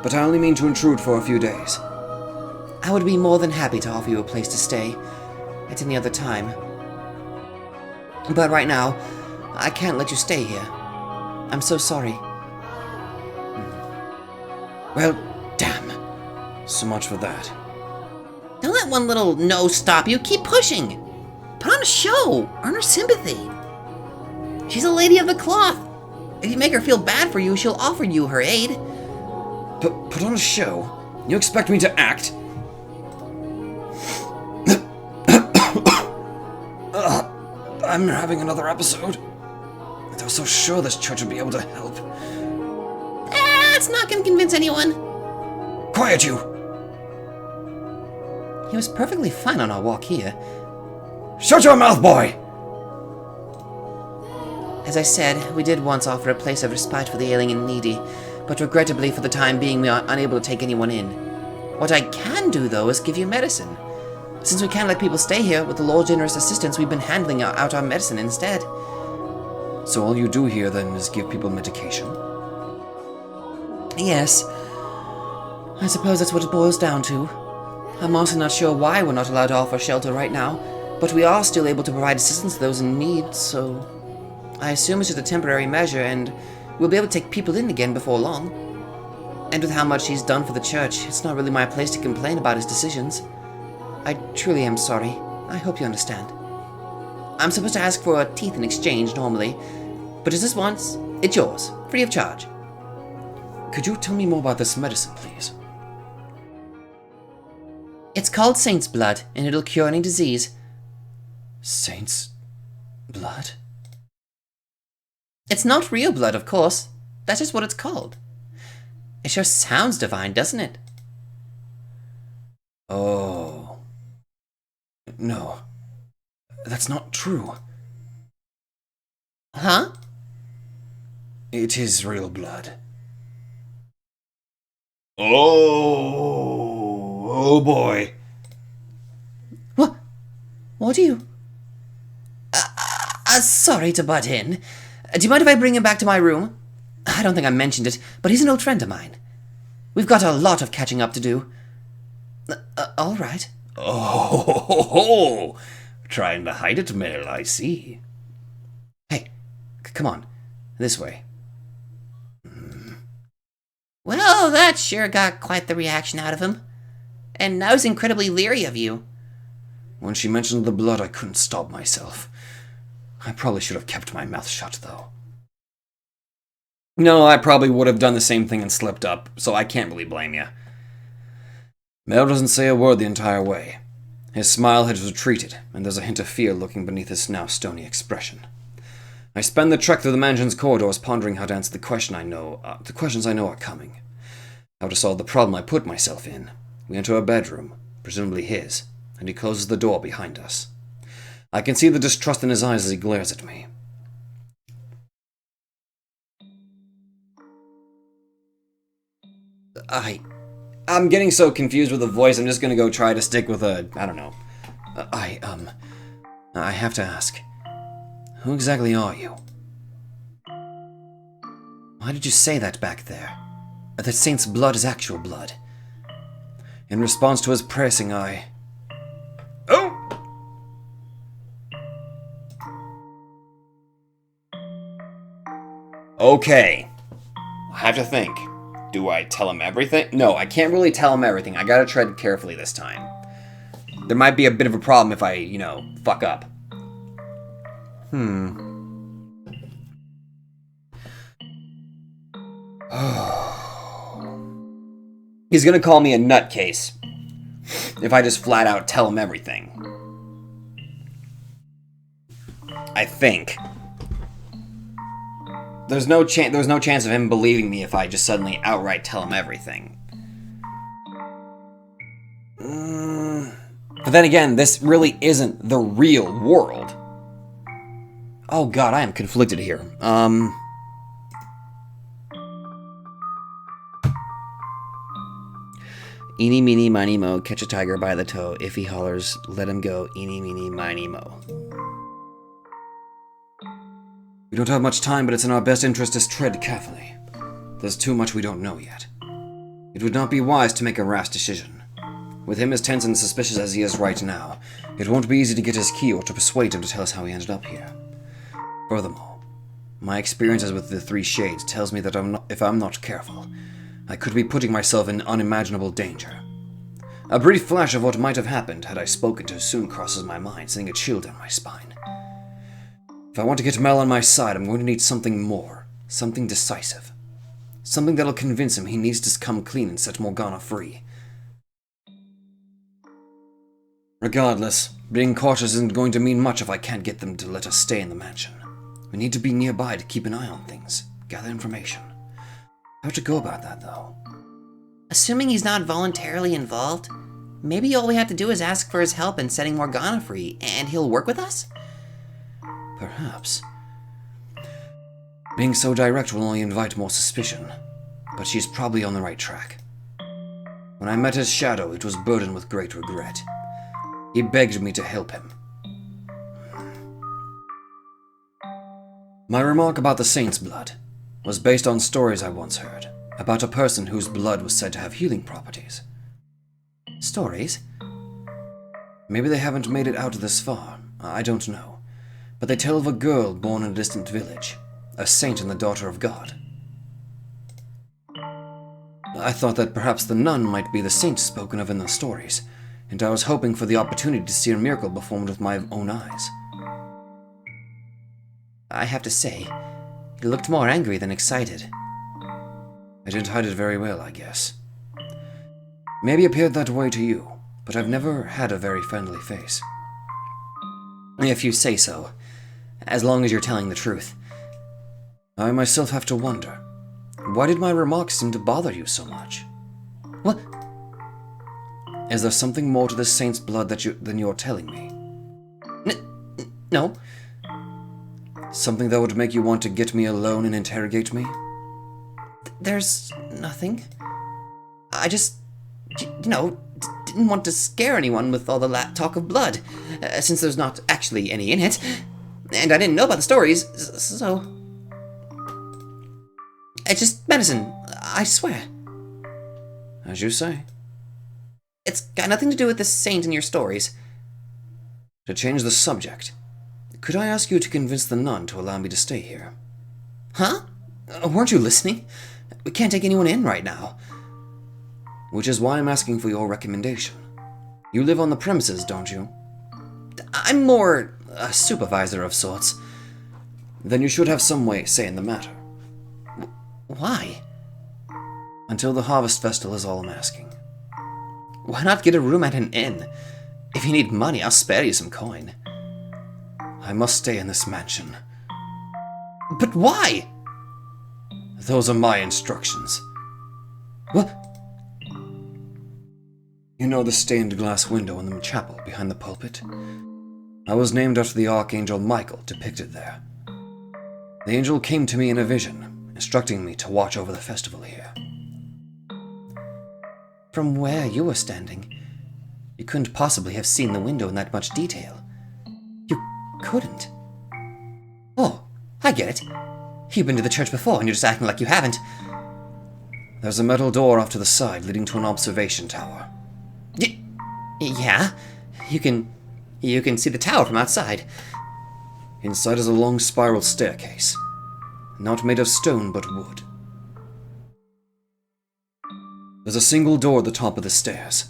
but I only mean to intrude for a few days. I would be more than happy to offer you a place to stay at any other time. But right now, I can't let you stay here. I'm so sorry. Well, damn. So much for that. Don't let one little no stop you. Keep pushing. Put on a show. Earn her sympathy. She's a lady of the cloth. If you make her feel bad for you, she'll offer you her aid. Put on a show? You expect me to act? I'm having another episode. I was so sure this church would be able to help. That's not gonna convince anyone. Quiet, you! He was perfectly fine on our walk here. Shut your mouth, boy! As I said, we did once offer a place of respite for the ailing and needy, but regrettably for the time being we are unable to take anyone in. What I can do, though, is give you medicine. Since we can't let people stay here, with the Lord's generous assistance, we've been handling out our medicine instead. So all you do here, then, is give people medication? Yes. I suppose that's what it boils down to. I'm also not sure why we're not allowed to offer shelter right now, but we are still able to provide assistance to those in need, so I assume it's just a temporary measure, and we'll be able to take people in again before long. And with how much he's done for the church, it's not really my place to complain about his decisions. I truly am sorry. I hope you understand. I'm supposed to ask for teeth in exchange normally, but as this once, it's yours, free of charge. Could you tell me more about this medicine, please? It's called Saint's Blood, and it'll cure any disease. Saint's blood? It's not real blood, of course. That's just what it's called. It sure sounds divine, doesn't it? Oh. No. That's not true. Huh? It is real blood. Oh boy. What do you... sorry to butt in. Do you mind if I bring him back to my room? I don't think I mentioned it, but he's an old friend of mine. We've got a lot of catching up to do. All right. Oh, trying to hide it, Mel, I see. Hey, come on. This way. Well, that sure got quite the reaction out of him. And now he's incredibly leery of you. When she mentioned the blood, I couldn't stop myself. I probably should have kept my mouth shut, though. No, I probably would have done the same thing and slipped up, so I can't really blame you. Mel doesn't say a word the entire way. His smile has retreated, and there's a hint of fear lurking beneath his now stony expression. I spend the trek through the mansion's corridors pondering how to answer the questions I know are coming. How to solve the problem I put myself in. We enter a bedroom, presumably his, and he closes the door behind us. I can see the distrust in his eyes as he glares at me. I'm getting so confused with the voice, I'm just gonna go try to stick with I don't know. I have to ask, who exactly are you? Why did you say that back there? That Saint's blood is actual blood? In response to his pressing, Oh! Okay. I have to think. Do I tell him everything? No, I can't really tell him everything. I gotta tread carefully this time. There might be a bit of a problem if I, fuck up. He's gonna call me a nutcase if I just flat out tell him everything. I think. There's no chance of him believing me if I just suddenly outright tell him everything. But then again, this really isn't the real world. Oh god, I am conflicted here. Eeny, meeny, miny, mo, catch a tiger by the toe. If he hollers, let him go. Eeny, meeny, miny, mo. We don't have much time, but it's in our best interest to tread carefully. There's too much we don't know yet. It would not be wise to make a rash decision. With him as tense and suspicious as he is right now, it won't be easy to get his key or to persuade him to tell us how he ended up here. Furthermore, my experiences with the Three Shades tells me that if I'm not careful, I could be putting myself in unimaginable danger. A brief flash of what might have happened had I spoken too soon crosses my mind, sending a chill down my spine. If I want to get Mel on my side, I'm going to need something more. Something decisive. Something that'll convince him he needs to come clean and set Morgana free. Regardless, being cautious isn't going to mean much if I can't get them to let us stay in the mansion. We need to be nearby to keep an eye on things, gather information. How to go about that, though? Assuming he's not voluntarily involved, maybe all we have to do is ask for his help in setting Morgana free, and he'll work with us? Perhaps. Being so direct will only invite more suspicion, but she's probably on the right track. When I met his shadow, it was burdened with great regret. He begged me to help him. My remark about the Saint's blood was based on stories I once heard about a person whose blood was said to have healing properties. Stories? Maybe they haven't made it out this far, I don't know. But they tell of a girl born in a distant village, a saint and the daughter of God. I thought that perhaps the nun might be the saint spoken of in the stories, and I was hoping for the opportunity to see a miracle performed with my own eyes. I have to say, he looked more angry than excited. I didn't hide it very well, I guess. Maybe appeared that way to you, but I've never had a very friendly face. If you say so, as long as you're telling the truth. I myself have to wonder, why did my remarks seem to bother you so much? What? Is there something more to this saint's blood than you're telling me? No. Something that would make you want to get me alone and interrogate me? There's nothing. I just, didn't want to scare anyone with all the talk of blood, since there's not actually any in it. And I didn't know about the stories, so... It's just medicine, I swear. As you say. It's got nothing to do with the saint in your stories. To change the subject, could I ask you to convince the nun to allow me to stay here? Huh? Weren't you listening? We can't take anyone in right now. Which is why I'm asking for your recommendation. You live on the premises, don't you? I'm more a supervisor of sorts. Then you should have some say in the matter. Why? Until the Harvest Festival is all I'm asking. Why not get a room at an inn? If you need money, I'll spare you some coin. I must stay in this mansion. But why? Those are my instructions. What? You know the stained glass window in the chapel behind the pulpit? I was named after the Archangel Michael depicted there. The angel came to me in a vision, instructing me to watch over the festival here. From where you were standing, you couldn't possibly have seen the window in that much detail. You couldn't. Oh, I get it. You've been to the church before and you're just acting like you haven't. There's a metal door off to the side leading to an observation tower. Yeah? You can see the tower from outside. Inside is a long spiral staircase, not made of stone but wood. There's a single door at the top of the stairs.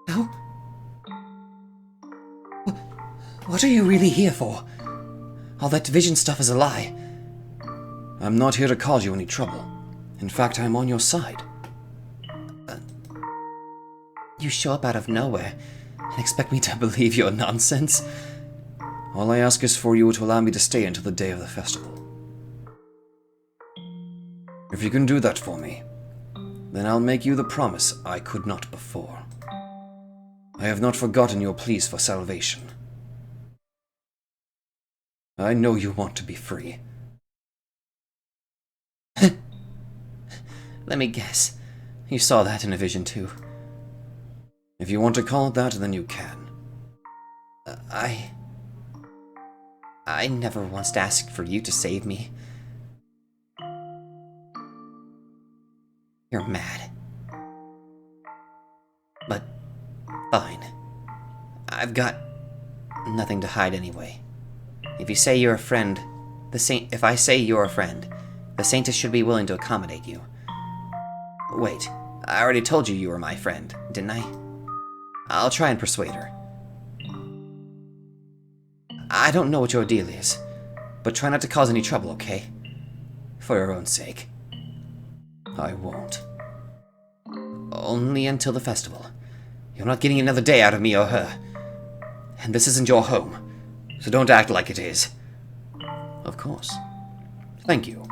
No? What are you really here for? All that vision stuff is a lie. I'm not here to cause you any trouble. In fact, I'm on your side. You show up out of nowhere and expect me to believe your nonsense? All I ask is for you to allow me to stay until the day of the festival. If you can do that for me, then I'll make you the promise I could not before. I have not forgotten your pleas for salvation. I know you want to be free. Let me guess. You saw that in a vision too. If you want to call it that, then you can. I never once asked for you to save me. You're mad. But, fine. I've got nothing to hide anyway. If you say you're a friend, if I say you're a friend, the Saintess should be willing to accommodate you. Wait, I already told you were my friend, didn't I? I'll try and persuade her. I don't know what your deal is, but try not to cause any trouble, okay? For your own sake. I won't. Only until the festival. You're not getting another day out of me or her. And this isn't your home, so don't act like it is. Of course. Thank you.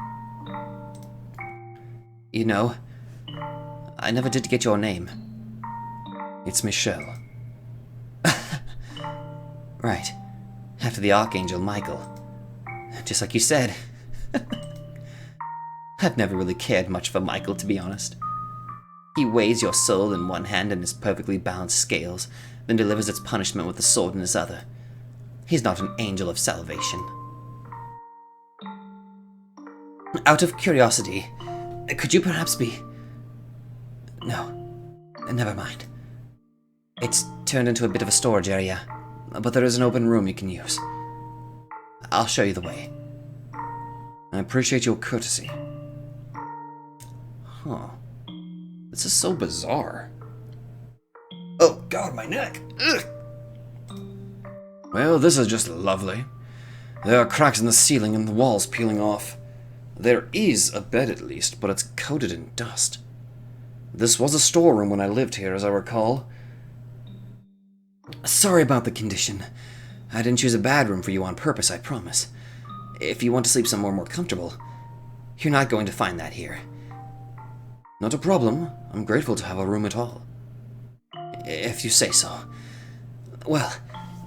You know, I never did get your name. It's Michelle. Right. After the Archangel Michael. Just like you said. I've never really cared much for Michael, to be honest. He weighs your soul in one hand in his perfectly balanced scales, then delivers its punishment with a sword in his other. He's not an angel of salvation. Out of curiosity, could you perhaps be... No, never mind. It's turned into a bit of a storage area, but there is an open room you can use. I'll show you the way. I appreciate your courtesy. Huh. This is so bizarre. Oh god, my neck! Ugh. Well, this is just lovely. There are cracks in the ceiling and the walls peeling off. There is a bed at least, but it's coated in dust. This was a storeroom when I lived here, as I recall. Sorry about the condition. I didn't choose a bad room for you on purpose, I promise. If you want to sleep somewhere more comfortable, you're not going to find that here. Not a problem. I'm grateful to have a room at all. If you say so. Well,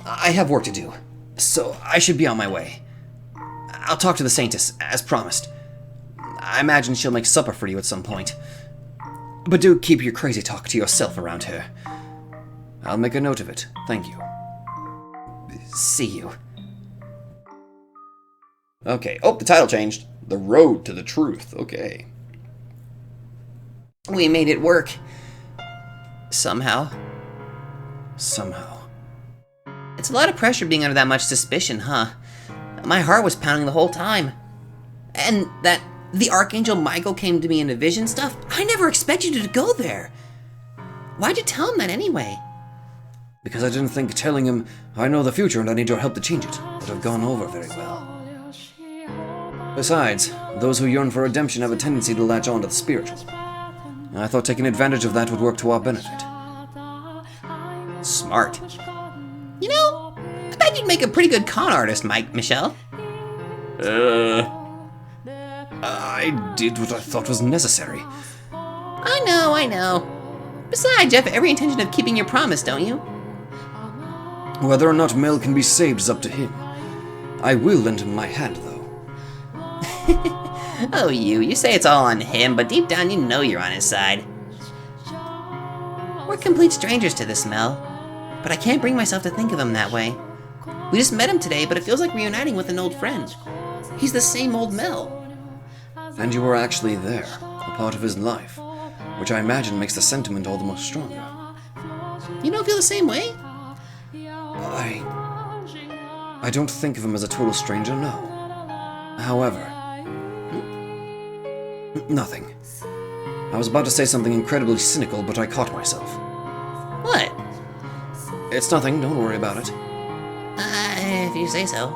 I have work to do, so I should be on my way. I'll talk to the Saintess, as promised. I imagine she'll make supper for you at some point. But do keep your crazy talk to yourself around her. I'll make a note of it. Thank you. See you. Okay. Oh, the title changed. The Road to the Truth. Okay. We made it work. Somehow. Somehow. It's a lot of pressure being under that much suspicion, huh? My heart was pounding the whole time. And that the Archangel Michael came to me in a vision stuff, I never expected you to go there. Why'd you tell him that anyway? Because I didn't think telling him I know the future and I need your help to change it would have gone over very well. Besides, those who yearn for redemption have a tendency to latch on to the spiritual. And I thought taking advantage of that would work to our benefit. Smart. You know, I bet you'd make a pretty good con artist, Michelle. I did what I thought was necessary. I know. Besides, you have every intention of keeping your promise, don't you? Whether or not Mel can be saved is up to him. I will lend him my hand, though. Oh, you say it's all on him, but deep down you know you're on his side. We're complete strangers to this Mel, but I can't bring myself to think of him that way. We just met him today, but it feels like reuniting with an old friend. He's the same old Mel. And you were actually there, a part of his life, which I imagine makes the sentiment all the more stronger. You don't feel the same way? I don't think of him as a total stranger, no. However... Nothing. I was about to say something incredibly cynical, but I caught myself. What? It's nothing, don't worry about it. If you say so.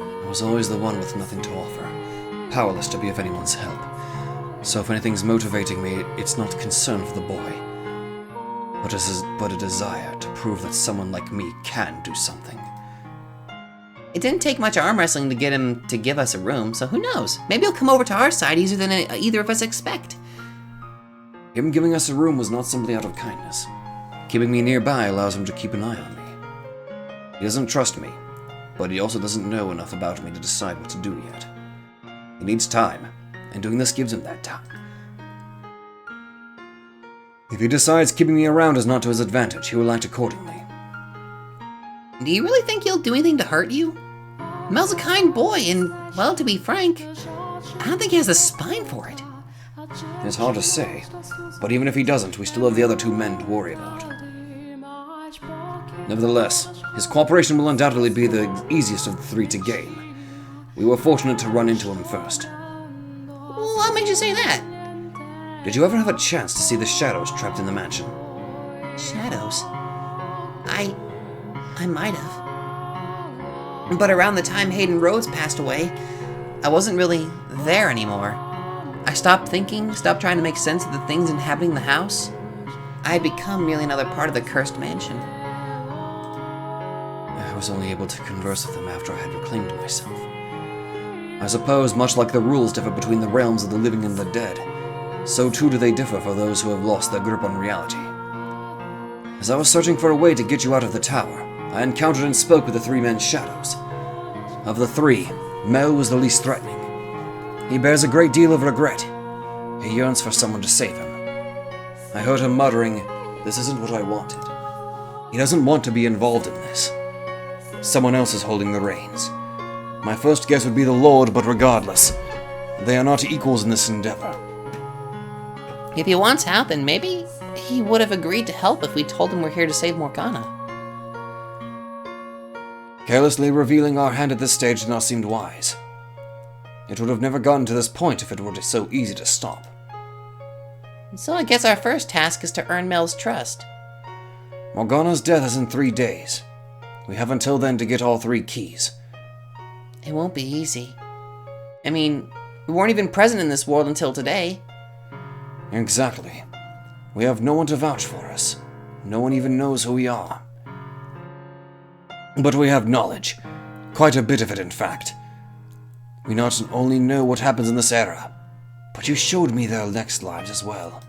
I was always the one with nothing to offer, powerless to be of anyone's help. So if anything's motivating me, it's not concern for the boy, but a desire to prove that someone like me can do something. It didn't take much arm wrestling to get him to give us a room, so who knows? Maybe he'll come over to our side easier than either of us expect. Him giving us a room was not simply out of kindness. Keeping me nearby allows him to keep an eye on me. He doesn't trust me, but he also doesn't know enough about me to decide what to do yet. He needs time, and doing this gives him that time. If he decides keeping me around is not to his advantage, he will act accordingly. Do you really think he'll do anything to hurt you? Mel's a kind boy, and, well, to be frank, I don't think he has the spine for it. It's hard to say, but even if he doesn't, we still have the other two men to worry about. Nevertheless, his cooperation will undoubtedly be the easiest of the three to gain. We were fortunate to run into him first. What made you say that? Did you ever have a chance to see the shadows trapped in the mansion? Shadows? I might have. But around the time Hayden Rhodes passed away, I wasn't really there anymore. I stopped thinking, stopped trying to make sense of the things inhabiting the house. I had become merely another part of the cursed mansion. I was only able to converse with them after I had reclaimed myself. I suppose, much like the rules differ between the realms of the living and the dead, so too do they differ for those who have lost their grip on reality. As I was searching for a way to get you out of the tower, I encountered and spoke with the three men's shadows. Of the three, Mel was the least threatening. He bears a great deal of regret. He yearns for someone to save him. I heard him muttering, "This isn't what I wanted." He doesn't want to be involved in this. Someone else is holding the reins. My first guess would be the Lord, but regardless, they are not equals in this endeavor. If he wants out, then maybe he would have agreed to help if we told him we're here to save Morgana. Carelessly revealing our hand at this stage did not seem wise. It would have never gotten to this point if it were so easy to stop. So I guess our first task is to earn Mel's trust. Morgana's death is in 3 days. We have until then to get all 3 keys. It won't be easy. I mean, we weren't even present in this world until today. Exactly. We have no one to vouch for us. No one even knows who we are. But we have knowledge. Quite a bit of it, in fact. We not only know what happens in this era, but you showed me their next lives as well.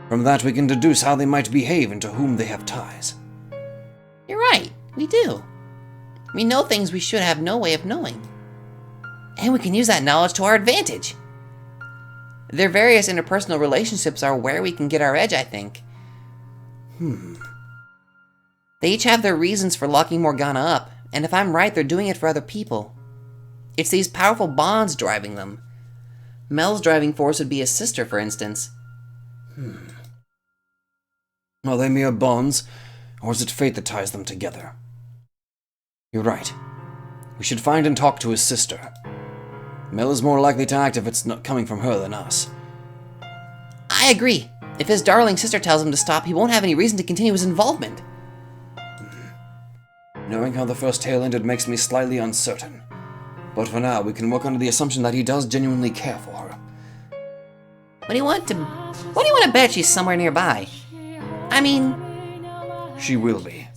From that we can deduce how they might behave and to whom they have ties. You're right, we do. We know things we should have no way of knowing. And we can use that knowledge to our advantage. Their various interpersonal relationships are where we can get our edge, I think. They each have their reasons for locking Morgana up, and if I'm right, they're doing it for other people. It's these powerful bonds driving them. Mel's driving force would be his sister, for instance. Are they mere bonds, or is it fate that ties them together? You're right. We should find and talk to his sister. Mel is more likely to act if it's not coming from her than us. I agree. If his darling sister tells him to stop, he won't have any reason to continue his involvement. Knowing how the first tale ended makes me slightly uncertain. But for now, we can work under the assumption that he does genuinely care for her. What do you want to bet she's somewhere nearby? I mean, She will be.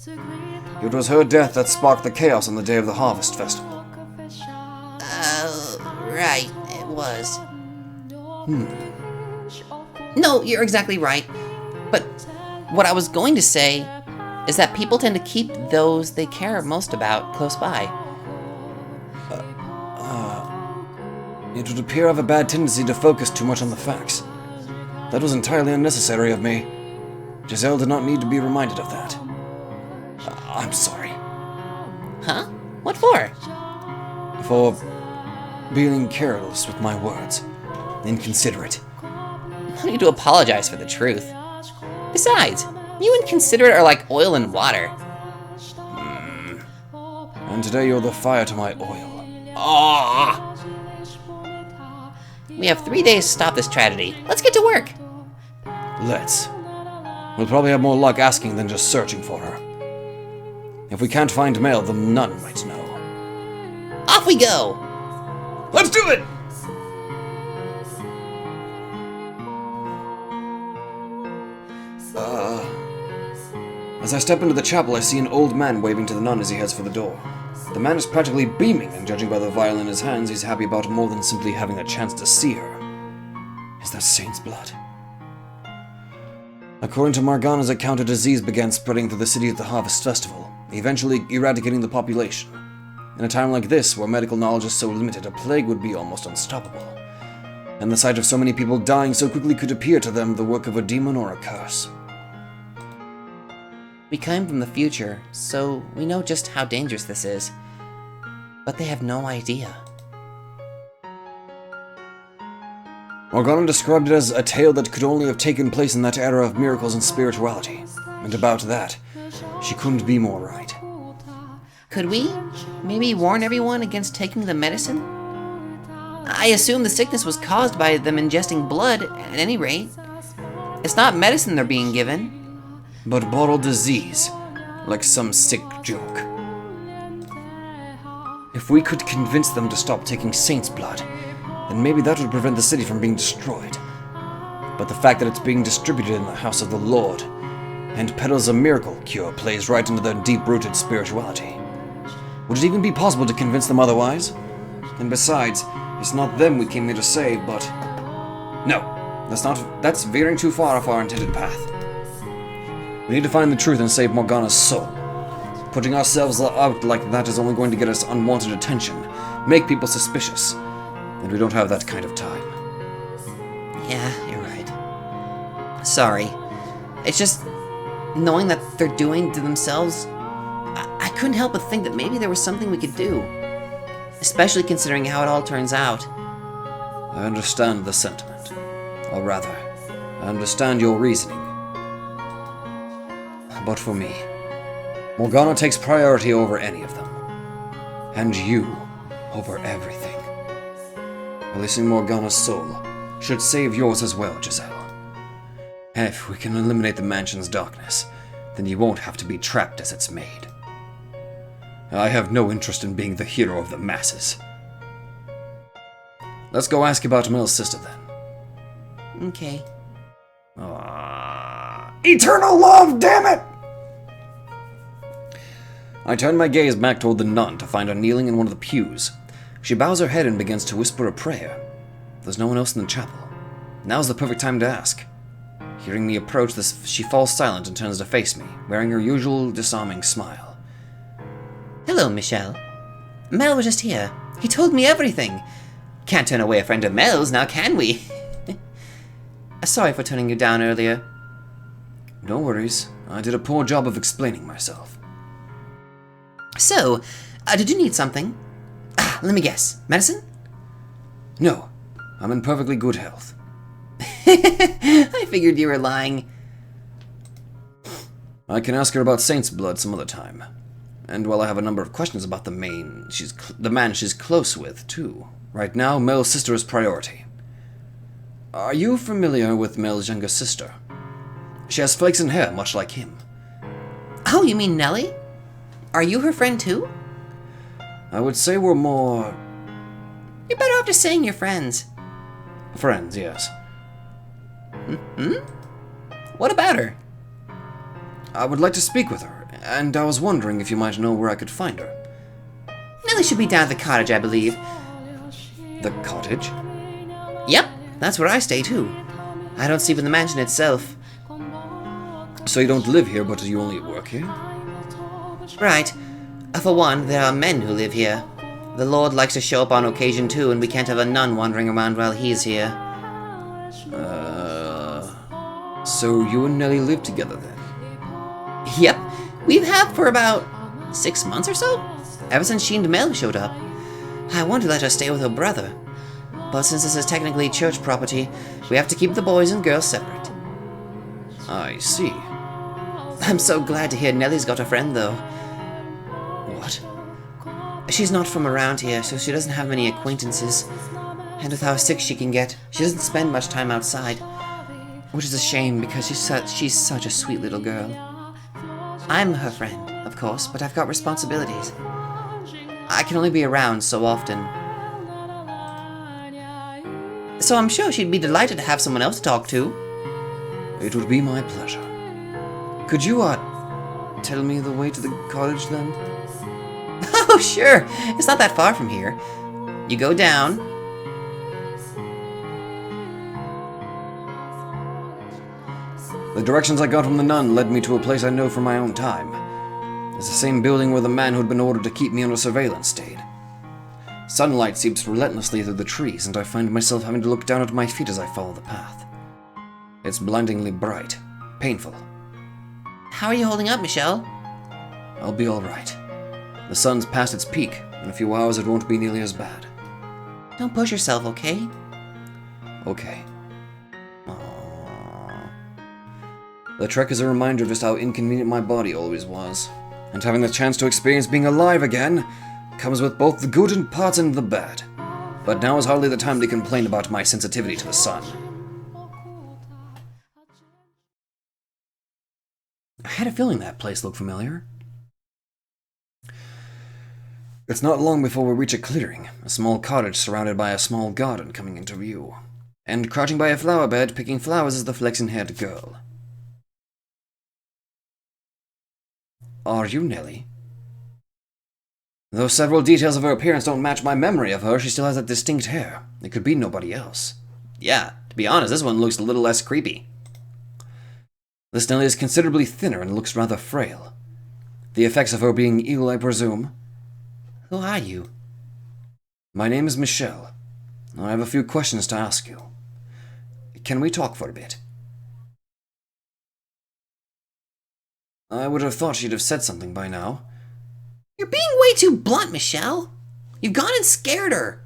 It was her death that sparked the chaos on the day of the Harvest Festival. right, it was. No, you're exactly right. But what I was going to say is that people tend to keep those they care most about close by. It would appear I have a bad tendency to focus too much on the facts. That was entirely unnecessary of me. Giselle did not need to be reminded of that. I'm sorry. Huh? What for? For being careless with my words. Inconsiderate. No need to apologize for the truth. Besides, you and considerate are like oil and water. And today you're the fire to my oil. Ah! We have 3 days to stop this tragedy. Let's get to work. Let's. We'll probably have more luck asking than just searching for her. If we can't find Mel, then none might know. Off we go! Let's do it! As I step into the chapel, I see an old man waving to the nun as he heads for the door. The man is practically beaming, and judging by the vial in his hands, he's happy about more than simply having a chance to see her. Is that Saint's blood? According to Morgana's account, a disease began spreading through the city at the Harvest Festival, eventually eradicating the population. In a time like this, where medical knowledge is so limited, a plague would be almost unstoppable. And the sight of so many people dying so quickly could appear to them the work of a demon or a curse. We came from the future, so we know just how dangerous this is. But they have no idea. Morgana described it as a tale that could only have taken place in that era of miracles and spirituality. And about that, she couldn't be more right. Could we maybe warn everyone against taking the medicine? I assume the sickness was caused by them ingesting blood, at any rate. It's not medicine they're being given. But bottled disease, like some sick joke. If we could convince them to stop taking Saint's blood, then maybe that would prevent the city from being destroyed. But the fact that it's being distributed in the house of the Lord, and peddles a miracle cure, plays right into their deep-rooted spirituality. Would it even be possible to convince them otherwise? And besides, it's not them we came here to save, but... No, that's veering too far off our intended path. We need to find the truth and save Morgana's soul. Putting ourselves out like that is only going to get us unwanted attention, make people suspicious, and we don't have that kind of time. Yeah, you're right. Sorry. It's just knowing that they're doing to themselves, I couldn't help but think that maybe there was something we could do. Especially considering how it all turns out. I understand the sentiment. Or rather, I understand your reasoning. But for me, Morgana takes priority over any of them. And you over everything. Releasing Morgana's soul should save yours as well, Giselle. If we can eliminate the mansion's darkness, then you won't have to be trapped as it's made. I have no interest in being the hero of the masses. Let's go ask about Mel's sister then. Okay. Eternal love, damn it! I turn my gaze back toward the nun to find her kneeling in one of the pews. She bows her head and begins to whisper a prayer. There's no one else in the chapel. Now's the perfect time to ask. Hearing me approach, she falls silent and turns to face me, wearing her usual disarming smile. Hello, Michelle. Mel was just here. He told me everything. Can't turn away a friend of Mel's, now can we? Sorry for turning you down earlier. No worries. I did a poor job of explaining myself. So, did you need something? Let me guess. Medicine? No. I'm in perfectly good health. I figured you were lying. I can ask her about Saint's blood some other time. And while I have a number of questions about the man she's close with, too. Right now, Mel's sister is priority. Are you familiar with Mel's younger sister? She has flaxen hair, much like him. Oh, you mean Nellie? Are you her friend too? I would say we're more... You're better off just saying you're friends. friends, yes. What about her? I would like to speak with her, and I was wondering if you might know where I could find her. Nellie should be down at the cottage, I believe. The cottage? Yep, that's where I stay too. I don't sleep in the mansion itself. So you don't live here, but you only work here? Right. For one, there are men who live here. The Lord likes to show up on occasion too, and we can't have a nun wandering around while he's here. So you and Nellie live together then? Yep, we've had for about 6 months or so, ever since she and Mel showed up. I wanted to let her stay with her brother, but since this is technically church property, we have to keep the boys and girls separate. I see. I'm so glad to hear Nellie's got a friend, though. What? She's not from around here, so she doesn't have many acquaintances. And with how sick she can get, she doesn't spend much time outside. Which is a shame, because she's such a sweet little girl. I'm her friend, of course, but I've got responsibilities. I can only be around so often. So I'm sure she'd be delighted to have someone else to talk to. It would be my pleasure. Could you, tell me the way to the cottage then? Oh, sure. It's not that far from here. You go down. The directions I got from the nun led me to a place I know from my own time. It's the same building where the man who'd been ordered to keep me under surveillance stayed. Sunlight seeps relentlessly through the trees, and I find myself having to look down at my feet as I follow the path. It's blindingly bright, painful. How are you holding up, Michelle? I'll be alright. The sun's past its peak. In a few hours it won't be nearly as bad. Don't push yourself, okay? Okay. Aww. The trek is a reminder of just how inconvenient my body always was. And having the chance to experience being alive again comes with both the good parts and the bad. But now is hardly the time to complain about my sensitivity to the sun. I had a feeling that place looked familiar. It's not long before we reach a clearing, a small cottage surrounded by a small garden coming into view. And crouching by a flower bed, picking flowers is the flaxen-haired girl. Are you Nellie? Though several details of her appearance don't match my memory of her, she still has that distinct hair. It could be nobody else. Yeah, to be honest, this one looks a little less creepy. This Nellie is considerably thinner and looks rather frail. The effects of her being ill, I presume. Who are you? My name is Michelle. I have a few questions to ask you. Can we talk for a bit? I would have thought she'd have said something by now. You're being way too blunt, Michelle. You've gone and scared her.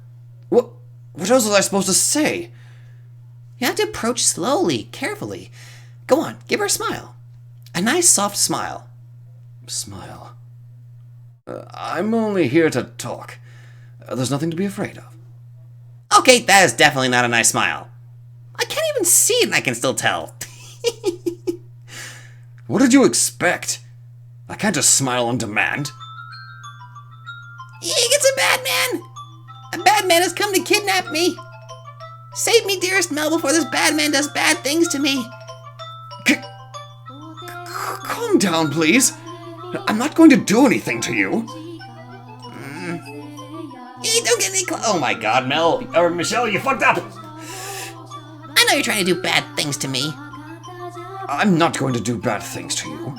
What else was I supposed to say? You have to approach slowly, carefully. Go on, give her a smile. A nice, soft smile. Smile. I'm only here to talk. There's nothing to be afraid of. Okay, that is definitely not a nice smile. I can't even see it and I can still tell. What did you expect? I can't just smile on demand. It's a bad man. A bad man has come to kidnap me. Save me, dearest Mel, before this bad man does bad things to me. Calm down, please. I'm not going to do anything to you. Hey, don't get any close. Oh my god, Mel. Or Michelle, you fucked up. I know you're trying to do bad things to me. I'm not going to do bad things to you.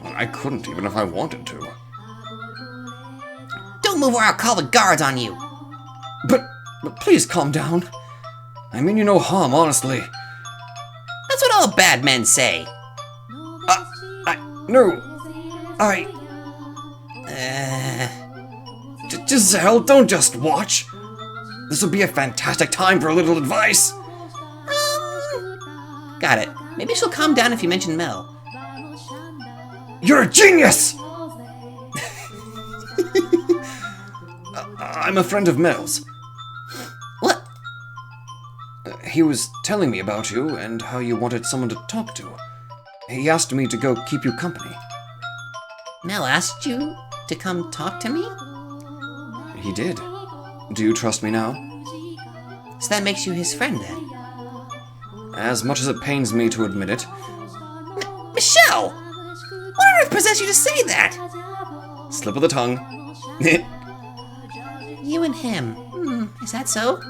I couldn't even if I wanted to. Don't move or I'll call the guards on you. But please calm down. I mean you no harm, honestly. That's what all bad men say. No. Giselle, don't just watch. This would be a fantastic time for a little advice. Got it. Maybe she'll calm down if you mention Mel. You're a genius! I'm a friend of Mel's. What? He was telling me about you and how you wanted someone to talk to. He asked me to go keep you company. Mel asked you to come talk to me? He did. Do you trust me now? So that makes you his friend then? As much as it pains me to admit it. Michelle! What on earth possessed you to say that? Slip of the tongue. You and him. Is that so?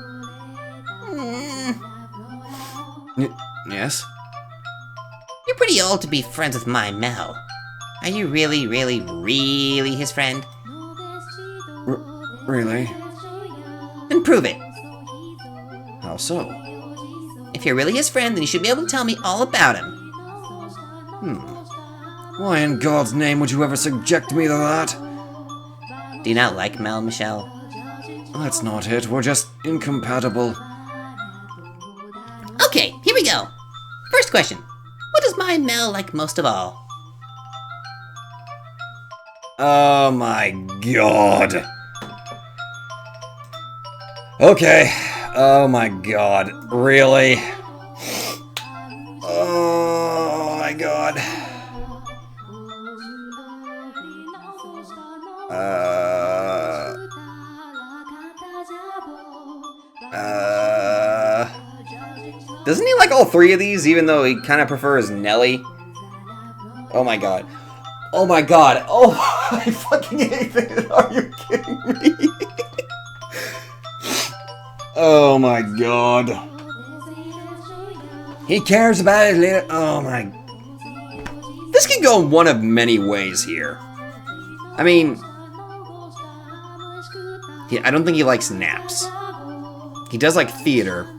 Yes? You're pretty old to be friends with my Mel. Are you really, really, really his friend? Really? Then prove it. How so? If you're really his friend, then you should be able to tell me all about him. Why in God's name would you ever subject me to that? Do you not like Mel, Michelle? That's not it. We're just incompatible. Okay, here we go. First question. What does my Mel like most of all? Oh my God. Okay. Oh my God. Really? Oh my God. Doesn't he like all three of these, even though he kind of prefers Nelly? Oh my god. Oh my god. Oh, I fucking hate this. Are you kidding me? Oh my god. He cares about it later. Oh my. This could go one of many ways here. I mean, I don't think he likes naps. He does like theater.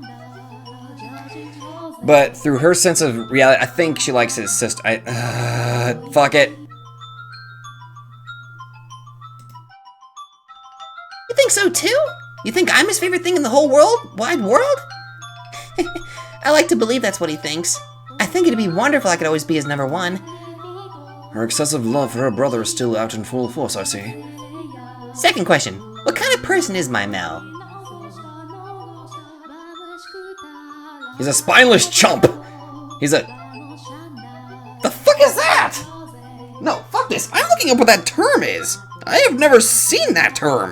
But through her sense of reality, I think she likes his sister. Fuck it. You think so too? You think I'm his favorite thing in the whole wide world? I like to believe that's what he thinks. I think it'd be wonderful I could always be his number one. Her excessive love for her brother is still out in full force, I see. Second question. What kind of person is my Mel? He's a spineless chump. He's a... The fuck is that? No, fuck this. I'm looking up what that term is. I have never seen that term.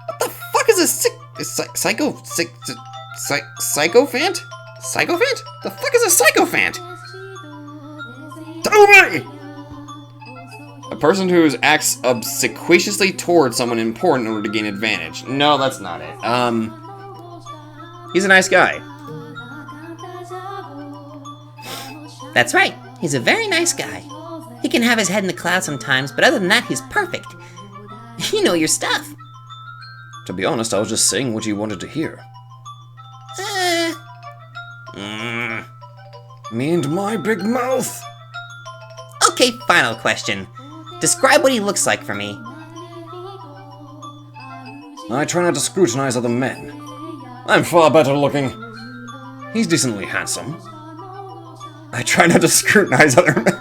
What the fuck is a sycophant? Sycophant? The fuck is a sycophant? Tell me! A person who acts obsequiously towards someone important in order to gain advantage. No, that's not it. He's a nice guy. That's right. He's a very nice guy. He can have his head in the clouds sometimes, but other than that, he's perfect. You know your stuff. To be honest, I was just saying what you wanted to hear. Me and my big mouth. Okay, final question. Describe what he looks like for me. I try not to scrutinize other men. I'm far better looking. He's decently handsome. I try not to scrutinize other men.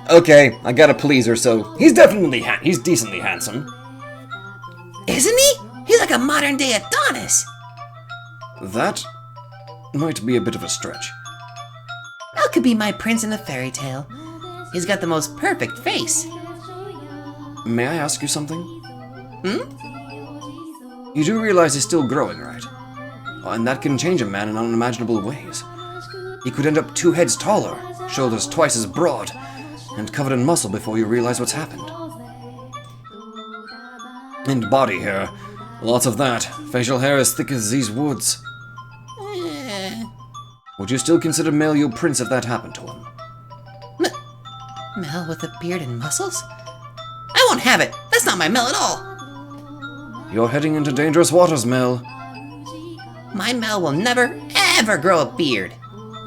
Okay, I gotta please her, so he's decently handsome. Isn't he? He's like a modern day Adonis. That might be a bit of a stretch. Mel could be my prince in a fairy tale. He's got the most perfect face. May I ask you something? You do realize he's still growing, right? And that can change a man in unimaginable ways. He could end up 2 heads taller, shoulders twice as broad, and covered in muscle before you realize what's happened. And body hair. Lots of that. Facial hair as thick as these woods. Would you still consider Mel your prince if that happened to him? Mel with a beard and muscles? I won't have it! That's not my Mel at all! You're heading into dangerous waters, Mel. My Mel will never, ever grow a beard.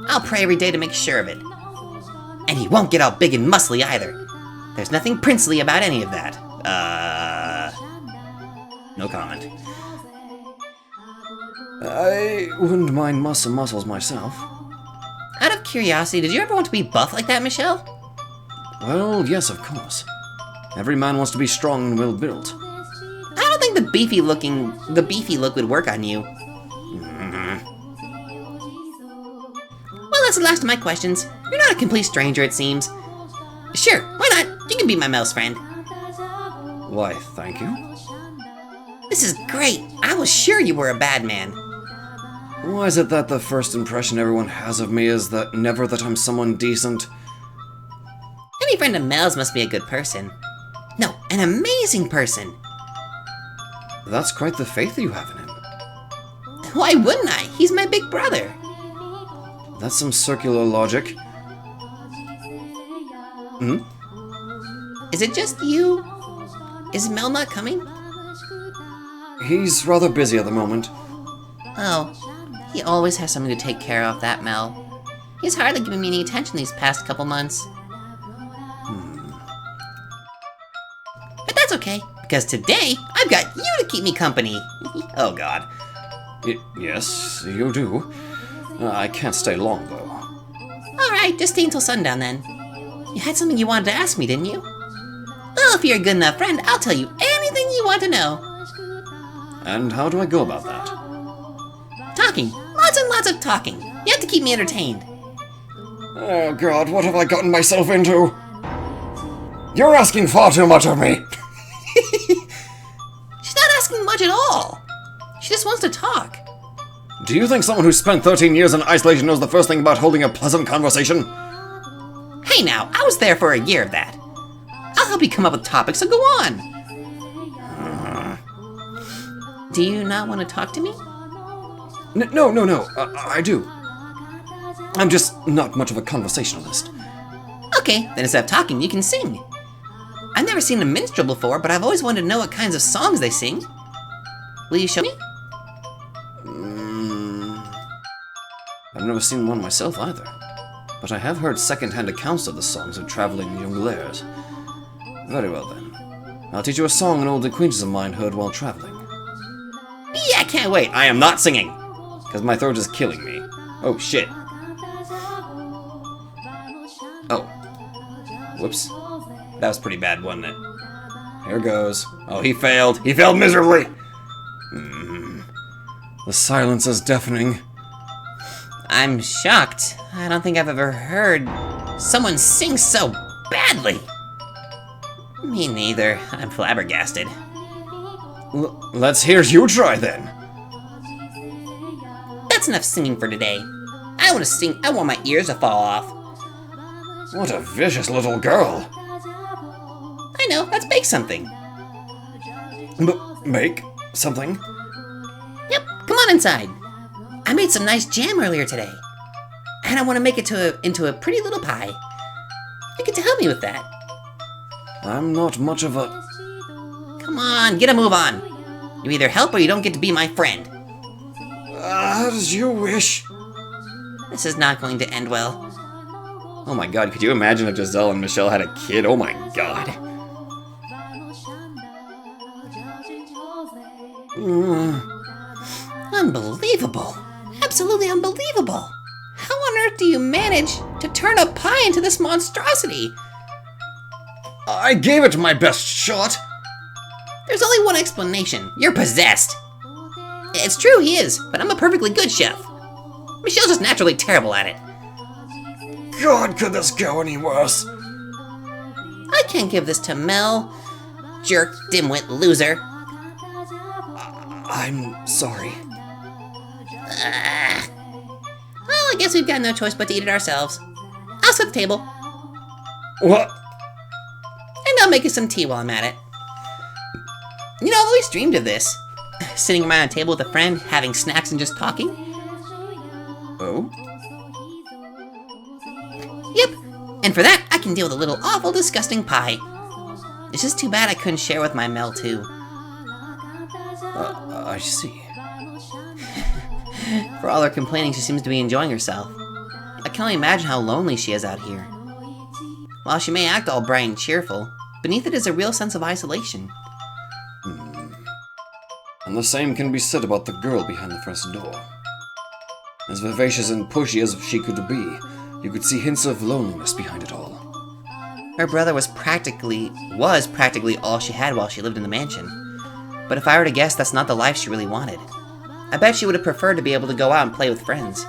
I'll pray every day to make sure of it. And he won't get all big and muscly either. There's nothing princely about any of that. No comment. I wouldn't mind muscles myself. Out of curiosity, did you ever want to be buff like that, Michelle? Well, yes, of course. Every man wants to be strong and well-built. I don't think the beefy look would work on you. Well, that's the last of my questions. You're not a complete stranger, it seems. Sure, why not? You can be my Mel's friend. Why, thank you. This is great. I was sure you were a bad man. Why is it that the first impression everyone has of me is that never that I'm someone decent? Any friend of Mel's must be a good person. No, an amazing person. That's quite the faith you have in him. Why wouldn't I? He's my big brother. That's some circular logic. Hmm? Is it just you? Is Mel not coming? He's rather busy at the moment. Oh, he always has something to take care of, that Mel. He's hardly given me any attention these past couple months. But that's okay, because today I've got you to keep me company. Oh god. Yes, you do. I can't stay long, though. Alright, just stay until sundown then. You had something you wanted to ask me, didn't you? Well, if you're a good enough friend, I'll tell you anything you want to know. And how do I go about that? Talking. Lots and lots of talking. You have to keep me entertained. Oh god, what have I gotten myself into? You're asking far too much of me! She's not asking much at all. She just wants to talk. Do you think someone who spent 13 years in isolation knows the first thing about holding a pleasant conversation? Hey now, I was there for a year of that. I'll help you come up with topics, so go on. Do you not want to talk to me? No, I do. I'm just not much of a conversationalist. Okay, then instead of talking, you can sing. I've never seen a minstrel before, but I've always wanted to know what kinds of songs they sing. Will you show me? I've never seen one myself either, but I have heard second-hand accounts of the songs of traveling jongleurs. Very well then. I'll teach you a song an old acquaintance of mine heard while traveling. Yeah, I can't wait. I am not singing, because my throat is killing me. Oh shit. Oh. Whoops. That was pretty bad, wasn't it? Here goes. Oh, he failed. He failed miserably. The silence is deafening. I'm shocked. I don't think I've ever heard someone sing so badly. Me neither. I'm flabbergasted. Let's hear you try then. That's enough singing for today. I want to sing. I want my ears to fall off. What a vicious little girl. I know. Let's bake something. Make something? Yep. Come on inside. I made some nice jam earlier today, and I want to make it into a pretty little pie. You get to help me with that. I'm not much of a... Come on, get a move on. You either help or you don't get to be my friend. As you wish. This is not going to end well. Oh my god, could you imagine if Giselle and Michelle had a kid? Oh my god. Unbelievable. Absolutely unbelievable. How on earth do you manage to turn a pie into this monstrosity? I gave it my best shot. There's only one explanation. You're possessed. It's true he is, but I'm a perfectly good chef. Michelle's just naturally terrible at it. God, could this go any worse? I can't give this to Mel. Jerk, dimwit, loser. I'm sorry. Well, I guess we've got no choice but to eat it ourselves. I'll set the table, What? and I'll make you some tea while I'm at it. You know, I've always dreamed of this. Sitting around a table with a friend, having snacks and just talking. Oh? Yep, and for that, I can deal with a little awful, disgusting pie. It's just too bad I couldn't share with my Mel, too. I see. For all her complaining, she seems to be enjoying herself. I can only imagine how lonely she is out here. While she may act all bright and cheerful, beneath it is a real sense of isolation. And the same can be said about the girl behind the front door. As vivacious and pushy as she could be, you could see hints of loneliness behind it all. Her brother was practically all she had while she lived in the mansion. But if I were to guess, that's not the life she really wanted. I bet she would have preferred to be able to go out and play with friends.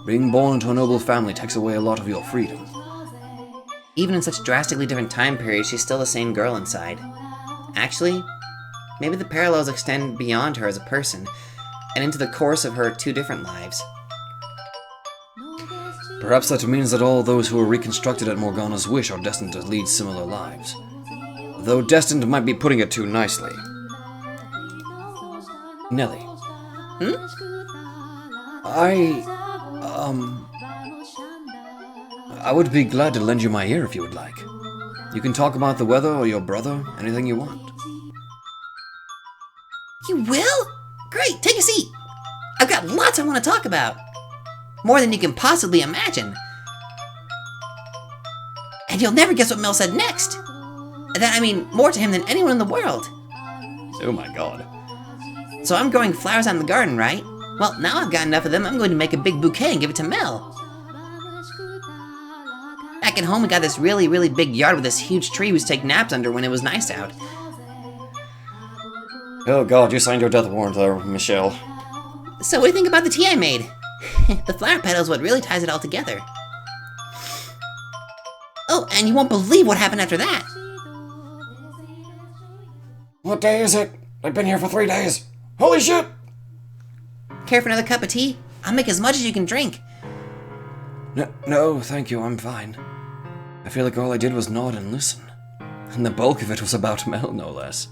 Being born into a noble family takes away a lot of your freedom. Even in such drastically different time periods, she's still the same girl inside. Actually, maybe the parallels extend beyond her as a person, and into the course of her two different lives. Perhaps that means that all those who are reconstructed at Morgana's wish are destined to lead similar lives. Though destined might be putting it too nicely. Nelly. I would be glad to lend you my ear if you would like. You can talk about the weather or your brother, anything you want. You will? Great, take a seat. I've got lots I want to talk about. More than you can possibly imagine. And you'll never guess what Mel said next. That I mean, more to him than anyone in the world. Oh my god. So I'm growing flowers out in the garden, right? Well, now I've got enough of them, I'm going to make a big bouquet and give it to Mel. Back at home, we got this really, really big yard with this huge tree we used to take naps under when it was nice out. Oh god, you signed your death warrant there, Michelle. So what do you think about the tea I made? The flower petal is what really ties it all together. Oh, and you won't believe what happened after that. What day is it? I've been here for 3 days. Holy shit! Care for another cup of tea? I'll make as much as you can drink. No, thank you, I'm fine. I feel like all I did was nod and listen. And the bulk of it was about Mel, no less.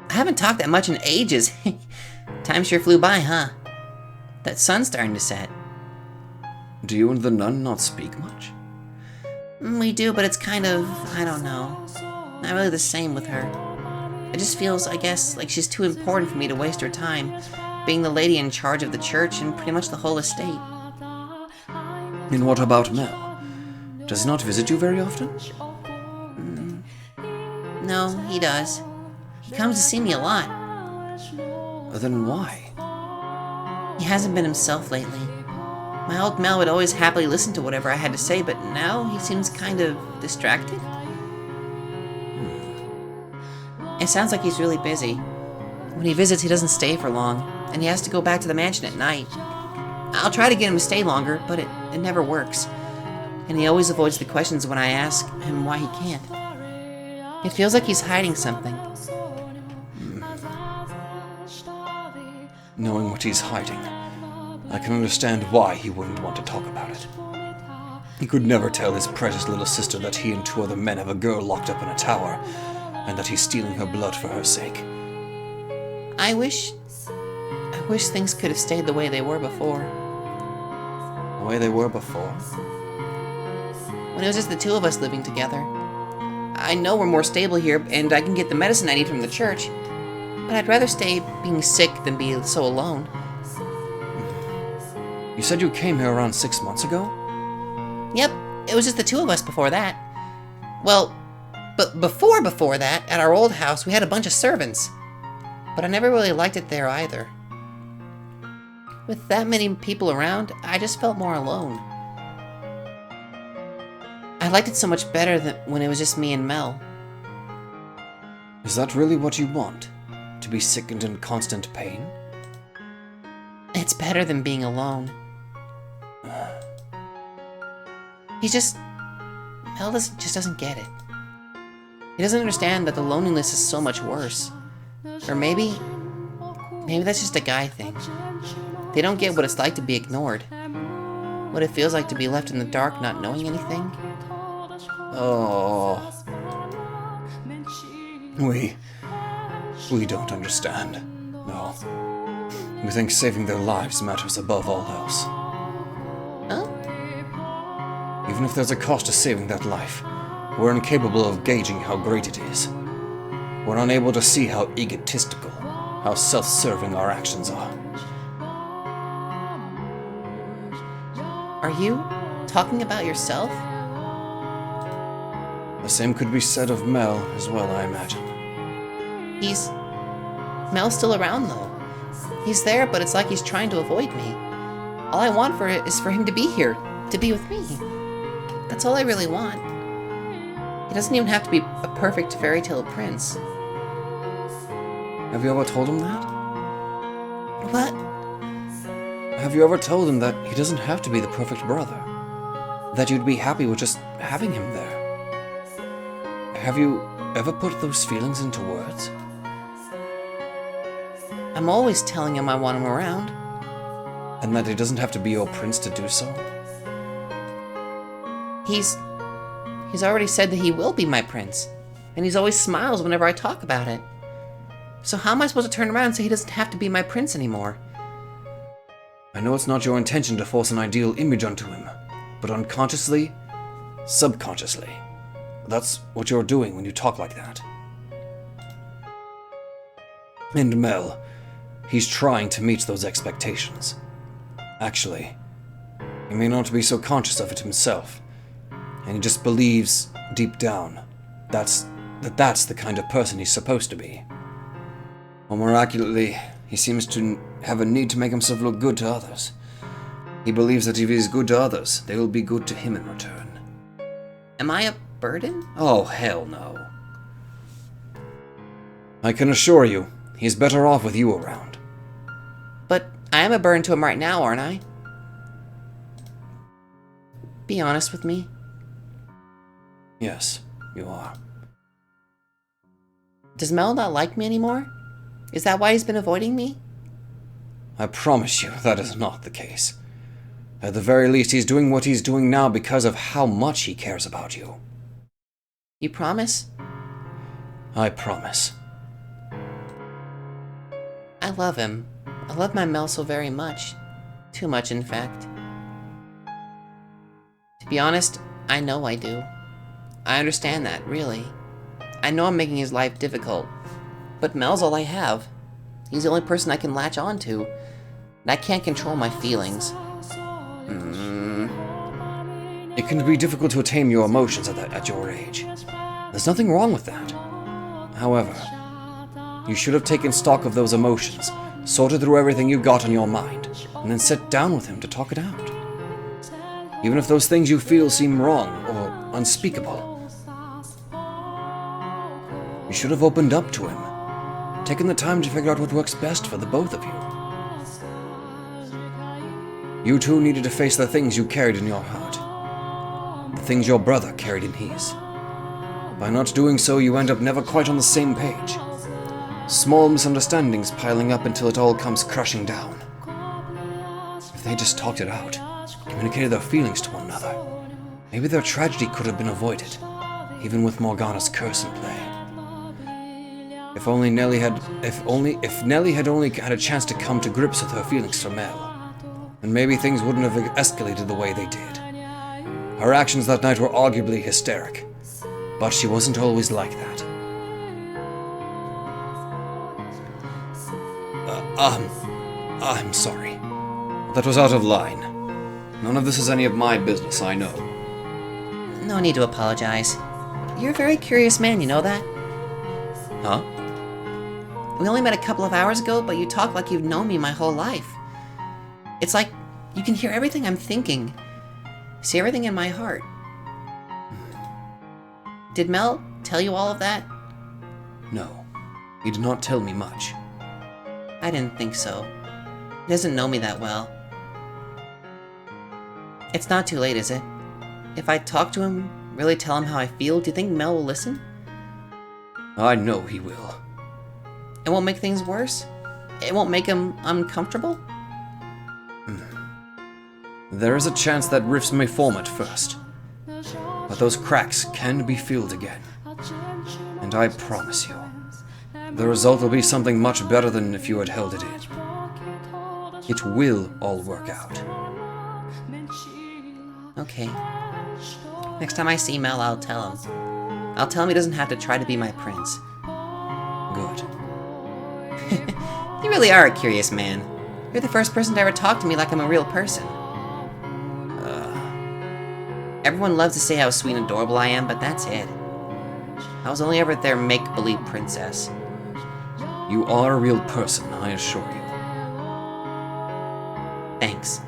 I haven't talked that much in ages. Time sure flew by, huh? That sun's starting to set. Do you and the nun not speak much? We do, but it's kind of, I don't know. Not really the same with her. It just feels, I guess, like she's too important for me to waste her time, being the lady in charge of the church and pretty much the whole estate. And what about Mel? Does he not visit you very often? No, he does. He comes to see me a lot. Then why? He hasn't been himself lately. My old Mel would always happily listen to whatever I had to say, but now he seems kind of distracted. It sounds like he's really busy. When he visits, he doesn't stay for long, and he has to go back to the mansion at night. I'll try to get him to stay longer, but it never works. And he always avoids the questions when I ask him why he can't. It feels like he's hiding something. Knowing what he's hiding, I can understand why he wouldn't want to talk about it. He could never tell his precious little sister that he and 2 other men have a girl locked up in a tower, and that he's stealing her blood for her sake. I wish things could have stayed the way they were before. The way they were before? When it was just the two of us living together. I know we're more stable here, and I can get the medicine I need from the church. But I'd rather stay being sick than be so alone. You said you came here around 6 months ago? Yep, it was just the two of us before that. Well, but before that, at our old house, we had a bunch of servants. But I never really liked it there either. With that many people around, I just felt more alone. I liked it so much better than when it was just me and Mel. Is that really what you want? To be sick and in constant pain? It's better than being alone. Mel just doesn't get it. He doesn't understand that the loneliness is so much worse. Or maybe Maybe that's just a guy thing. They don't get what it's like to be ignored. What it feels like to be left in the dark not knowing anything. Oh. We don't understand. No. We think saving their lives matters above all else. Huh? Even if there's a cost to saving that life, we're incapable of gauging how great it is. We're unable to see how egotistical, how self-serving our actions are. Are you talking about yourself? The same could be said of Mel as well, I imagine. Mel's still around though. He's there, but it's like he's trying to avoid me. All I want for it is for him to be here, to be with me. That's all I really want. He doesn't even have to be a perfect fairy tale prince. Have you ever told him that? What? Have you ever told him that he doesn't have to be the perfect brother? That you'd be happy with just having him there? Have you ever put those feelings into words? I'm always telling him I want him around. And that he doesn't have to be your prince to do so? He's already said that he will be my prince. And he's always smiles whenever I talk about it. So how am I supposed to turn around and say he doesn't have to be my prince anymore? I know it's not your intention to force an ideal image onto him, but unconsciously, subconsciously, that's what you're doing when you talk like that. And Mel, he's trying to meet those expectations. Actually, he may not be so conscious of it himself, and he just believes, deep down, that's the kind of person he's supposed to be. Or more accurately, he seems to have a need to make himself look good to others. He believes that if he's good to others, they will be good to him in return. Am I a burden? Oh, hell no. I can assure you, he's better off with you around. But I am a burden to him right now, aren't I? Be honest with me. Yes, you are. Does Mel not like me anymore? Is that why he's been avoiding me? I promise you that is not the case. At the very least, he's doing what he's doing now because of how much he cares about you. You promise? I promise. I love him. I love my Mel so very much. Too much, in fact. To be honest, I know I do. I understand that, really. I know I'm making his life difficult. But Mel's all I have. He's the only person I can latch on to. And I can't control my feelings. It can be difficult to tame your emotions at your age. There's nothing wrong with that. However, you should have taken stock of those emotions, sorted through everything you got on your mind, and then sat down with him to talk it out. Even if those things you feel seem wrong or unspeakable, you should have opened up to him, taken the time to figure out what works best for the both of you. You two needed to face the things you carried in your heart, the things your brother carried in his. By not doing so, you end up never quite on the same page. Small misunderstandings piling up until it all comes crashing down. If they just talked it out, communicated their feelings to one another, maybe their tragedy could have been avoided, even with Morgana's curse in play. If Nellie had only had a chance to come to grips with her feelings for Mel, then maybe things wouldn't have escalated the way they did. Her actions that night were arguably hysteric, but she wasn't always like that. I'm sorry. That was out of line. None of this is any of my business, I know. No need to apologize. You're a very curious man, you know that? Huh? We only met a couple of hours ago, but you talk like you've known me my whole life. It's like you can hear everything I'm thinking, see everything in my heart. Did Mel tell you all of that? No. He did not tell me much. I didn't think so. He doesn't know me that well. It's not too late, is it? If I talk to him, really tell him how I feel, do you think Mel will listen? I know he will. It won't make things worse? It won't make him uncomfortable? There is a chance that rifts may form at first, but those cracks can be filled again. And I promise you, the result will be something much better than if you had held it in. It will all work out. Okay. Next time I see Mel, I'll tell him. I'll tell him he doesn't have to try to be my prince. Good. You really are a curious man. You're the first person to ever talk to me like I'm a real person. Everyone loves to say how sweet and adorable I am, but that's it. I was only ever their make-believe princess. You are a real person, I assure you. Thanks.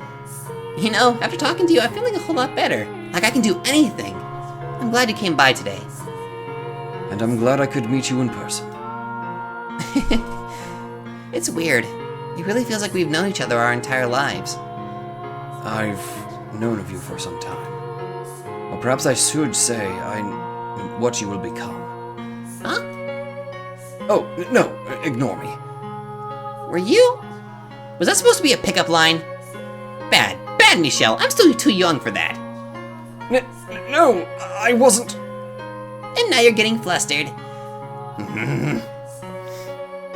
You know, after talking to you, I'm feeling a whole lot better. Like I can do anything. I'm glad you came by today. And I'm glad I could meet you in person. It's weird. It really feels like we've known each other our entire lives. I've known of you for some time. Or perhaps I should say what you will become. Huh? Oh, no, ignore me. Were you? Was that supposed to be a pickup line? Bad, Michelle. I'm still too young for that. No, I wasn't. And now you're getting flustered.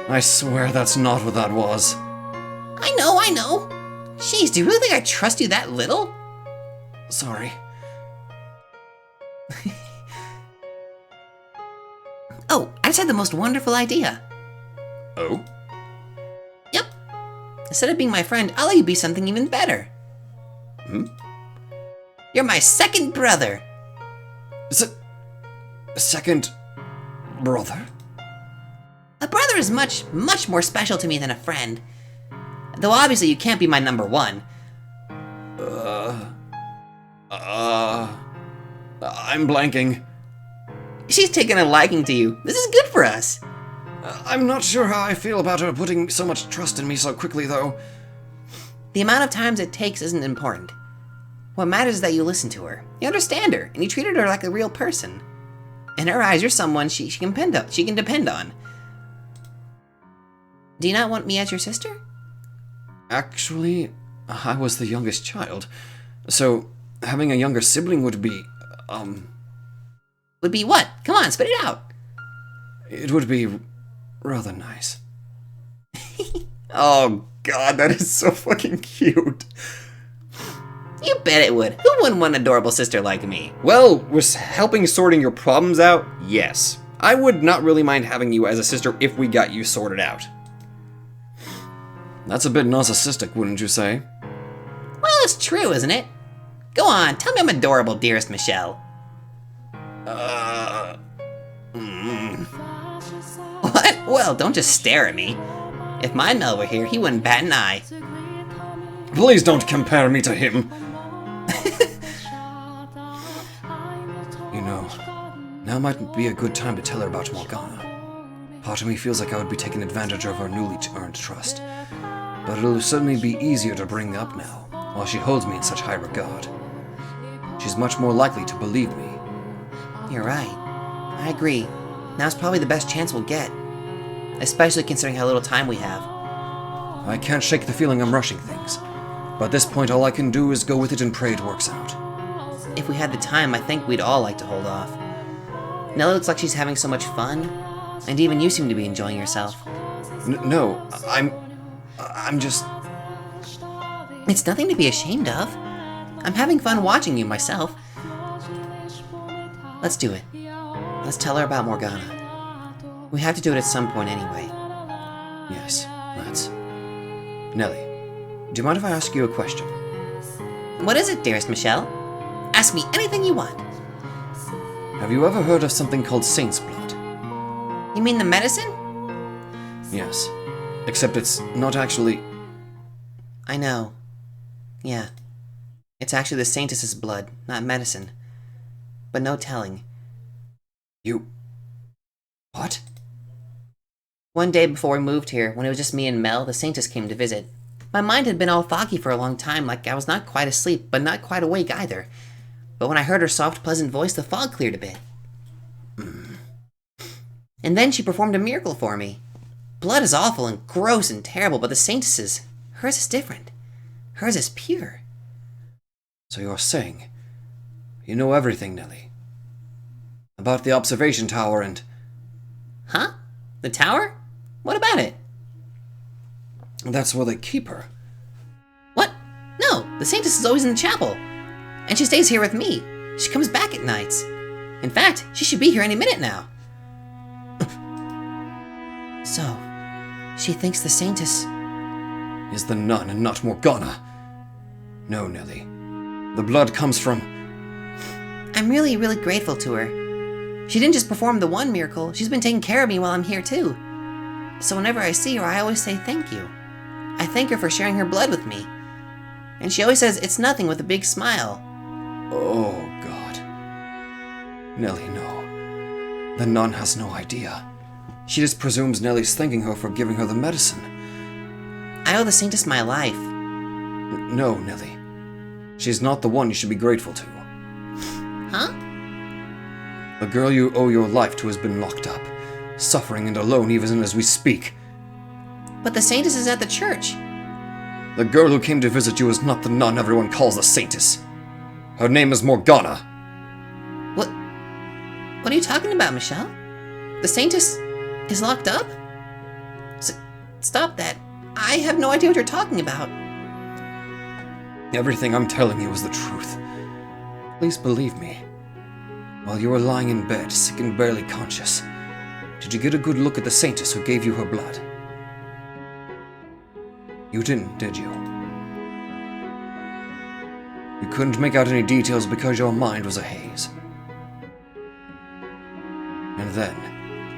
I swear that's not what that was. I know. Jeez, do you really think I trust you that little? Sorry. Oh, I just had the most wonderful idea. Oh? Yep. Instead of being my friend, I'll let you be something even better. You're my second brother. Second brother? A brother is much, much more special to me than a friend. Though obviously you can't be my number one. I'm blanking. She's taken a liking to you. This is good for us. I'm not sure how I feel about her putting so much trust in me so quickly, though. The amount of times it takes isn't important. What matters is that you listen to her, you understand her, and you treated her like a real person. In her eyes, you're someone she can depend on. Do you not want me as your sister? Actually, I was the youngest child, so having a younger sibling would be, Would be what? Come on, spit it out. it would be rather nice. Oh god, that is so fucking cute. You bet it would. Who wouldn't want an adorable sister like me? Well, was helping sorting your problems out? Yes. I would not really mind having you as a sister if we got you sorted out. That's a bit narcissistic, wouldn't you say? Well, it's true, isn't it? Go on, tell me I'm adorable, dearest Michelle. What? Well, don't just stare at me. If my Mel were here, he wouldn't bat an eye. Please don't compare me to him. You know, now might be a good time to tell her about Morgana. Part of me feels like I would be taking advantage of her newly earned trust. But it'll certainly be easier to bring up now, while she holds me in such high regard. She's much more likely to believe me. You're right. I agree. Now's probably the best chance we'll get. Especially considering how little time we have. I can't shake the feeling I'm rushing things. But at this point, all I can do is go with it and pray it works out. If we had the time, I think we'd all like to hold off. Nellie looks like she's having so much fun. And even you seem to be enjoying yourself. No, I'm just... It's nothing to be ashamed of. I'm having fun watching you myself. Let's do it. Let's tell her about Morgana. We have to do it at some point anyway. Yes, let's. Nellie, do you mind if I ask you a question? What is it, dearest Michelle? Ask me anything you want. Have you ever heard of something called Saint's Blood? You mean the medicine? Yes. Except it's not actually... I know. Yeah. It's actually the Saintess's blood, not medicine. But no telling. You... What? One day before we moved here, when it was just me and Mel, the Saintess came to visit. My mind had been all foggy for a long time, like I was not quite asleep, but not quite awake either. But when I heard her soft, pleasant voice, the fog cleared a bit. And then she performed a miracle for me. blood is awful and gross and terrible, but the Saintess's, hers is different. Hers is pure. So you're saying you know everything, Nelly? About the observation tower and... Huh? The tower? What about it? That's where they keep her. What? No, the Saintess is always in the chapel. And she stays here with me. She comes back at nights. In fact, she should be here any minute now. So, she thinks the Saintess... Is the nun and not Morgana? No, Nelly. The blood comes from... I'm really, really grateful to her. She didn't just perform the one miracle, she's been taking care of me while I'm here too. So whenever I see her, I always say thank you. I thank her for sharing her blood with me. And she always says it's nothing with a big smile. Oh, God. Nelly, no. The nun has no idea. She just presumes Nelly's thanking her for giving her the medicine. I owe the Saintess my life. No, Nelly. She's not the one you should be grateful to. Huh? The girl you owe your life to has been locked up, suffering and alone even as we speak. But the Saintess is at the church. The girl who came to visit you is not the nun everyone calls the Saintess. Her name is Morgana. What are you talking about, Michelle? The Saintess is locked up? Stop that. I have no idea what you're talking about. Everything I'm telling you is the truth. Please believe me. While you were lying in bed, sick and barely conscious, did you get a good look at the Saintess who gave you her blood? You didn't, did you? You couldn't make out any details because your mind was a haze. And then,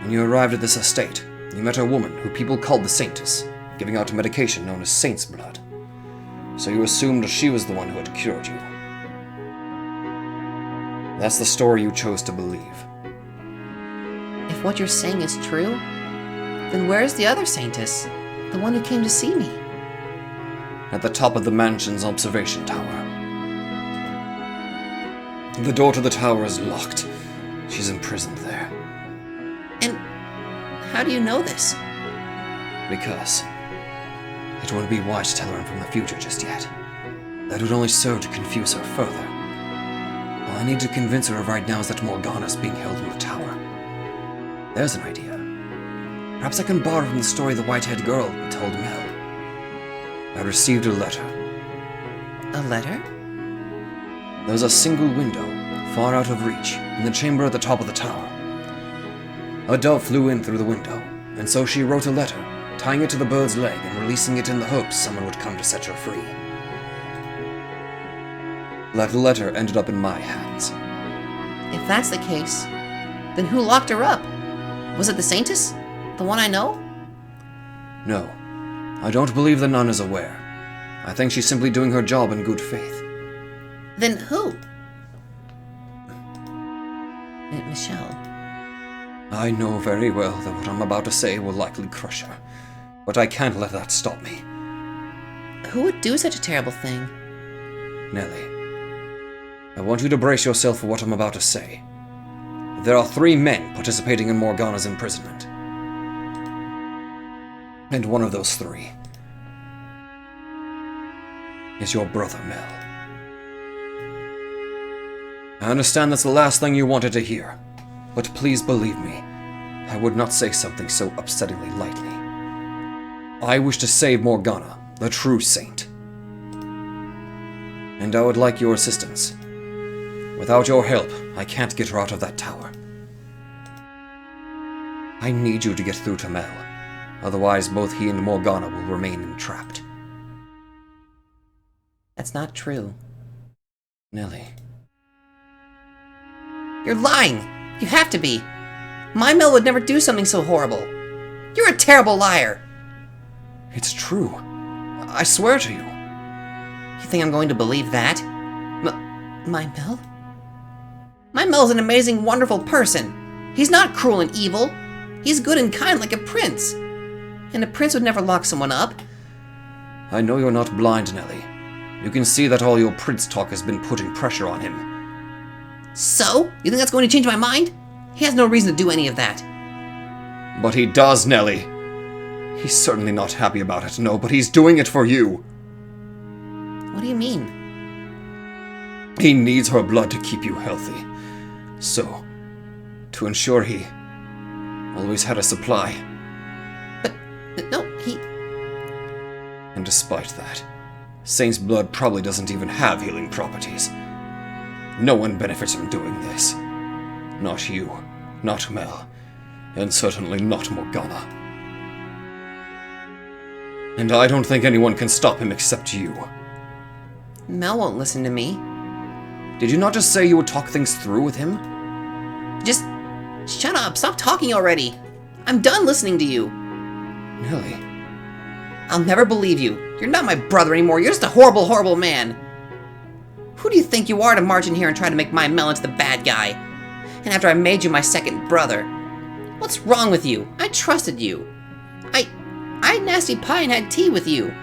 when you arrived at this estate, you met a woman who people called the Saintess, giving out medication known as saint's blood. So you assumed she was the one who had cured you. That's the story you chose to believe. If what you're saying is true, then where's the other Saintess? The one who came to see me? At the top of the mansion's observation tower. The door to the tower is locked. She's imprisoned there. And how do you know this? Because it wouldn't be wise to tell her from the future just yet. That would only serve to confuse her further. All I need to convince her of right now is that Morgana's being held in the tower. There's an idea. Perhaps I can borrow from the story of the white-haired girl who told Mel. I received a letter. A letter? There was a single window, far out of reach, in the chamber at the top of the tower. A dove flew in through the window, and so she wrote a letter, tying it to the bird's leg and releasing it in the hopes someone would come to set her free. That letter ended up in my hands. If that's the case, then who locked her up? Was it the Saintess? The one I know? No, I don't believe the nun is aware. I think she's simply doing her job in good faith. Then who? Michelle. I know very well that what I'm about to say will likely crush her, but I can't let that stop me. Who would do such a terrible thing? Nelly, I want you to brace yourself for what I'm about to say. There are 3 men participating in Morgana's imprisonment. And one of those 3 is your brother, Mel. I understand that's the last thing you wanted to hear, but please believe me, I would not say something so upsettingly lightly. I wish to save Morgana, the true saint. And I would like your assistance. Without your help, I can't get her out of that tower. I need you to get through to Mel. Otherwise, both he and Morgana will remain entrapped. That's not true. Nelly. You're lying! You have to be! My Mel would never do something so horrible! You're a terrible liar! It's true. I swear to you. You think I'm going to believe that? My Mel? My Mel's an amazing, wonderful person. He's not cruel and evil. He's good and kind like a prince. And a prince would never lock someone up. I know you're not blind, Nelly. You can see that all your prince talk has been putting pressure on him. So? You think that's going to change my mind? He has no reason to do any of that. But he does, Nelly. He's certainly not happy about it, no, but he's doing it for you. What do you mean? He needs her blood to keep you healthy. So, to ensure he always had a supply. But no, he... And despite that, Saint's blood probably doesn't even have healing properties. No one benefits from doing this. Not you, not Mel, and certainly not Morgana. And I don't think anyone can stop him except you. Mel won't listen to me. Did you not just say you would talk things through with him? Just shut up. Stop talking already. I'm done listening to you. Nelly. I'll never believe you. You're not my brother anymore. You're just a horrible, horrible man. Who do you think you are to march in here and try to make my Mel into the bad guy? And after I made you my second brother. What's wrong with you? I trusted you. I had nasty pie and had tea with you.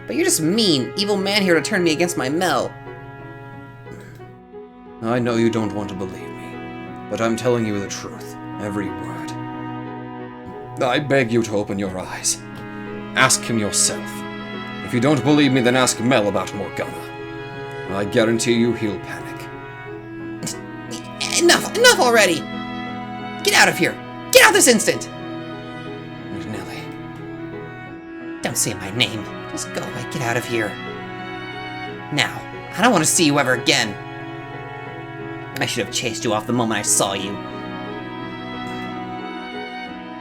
But you're just mean, evil man here to turn me against my Mel. I know you don't want to believe me, but I'm telling you the truth, every word. I beg you to open your eyes. Ask him yourself. If you don't believe me, then ask Mel about Morgana. I guarantee you he'll panic. Enough already! Get out of here! Get out this instant! Nelly. Don't say my name. Just go away. Get out of here. Now, I don't want to see you ever again. I should have chased you off the moment I saw you.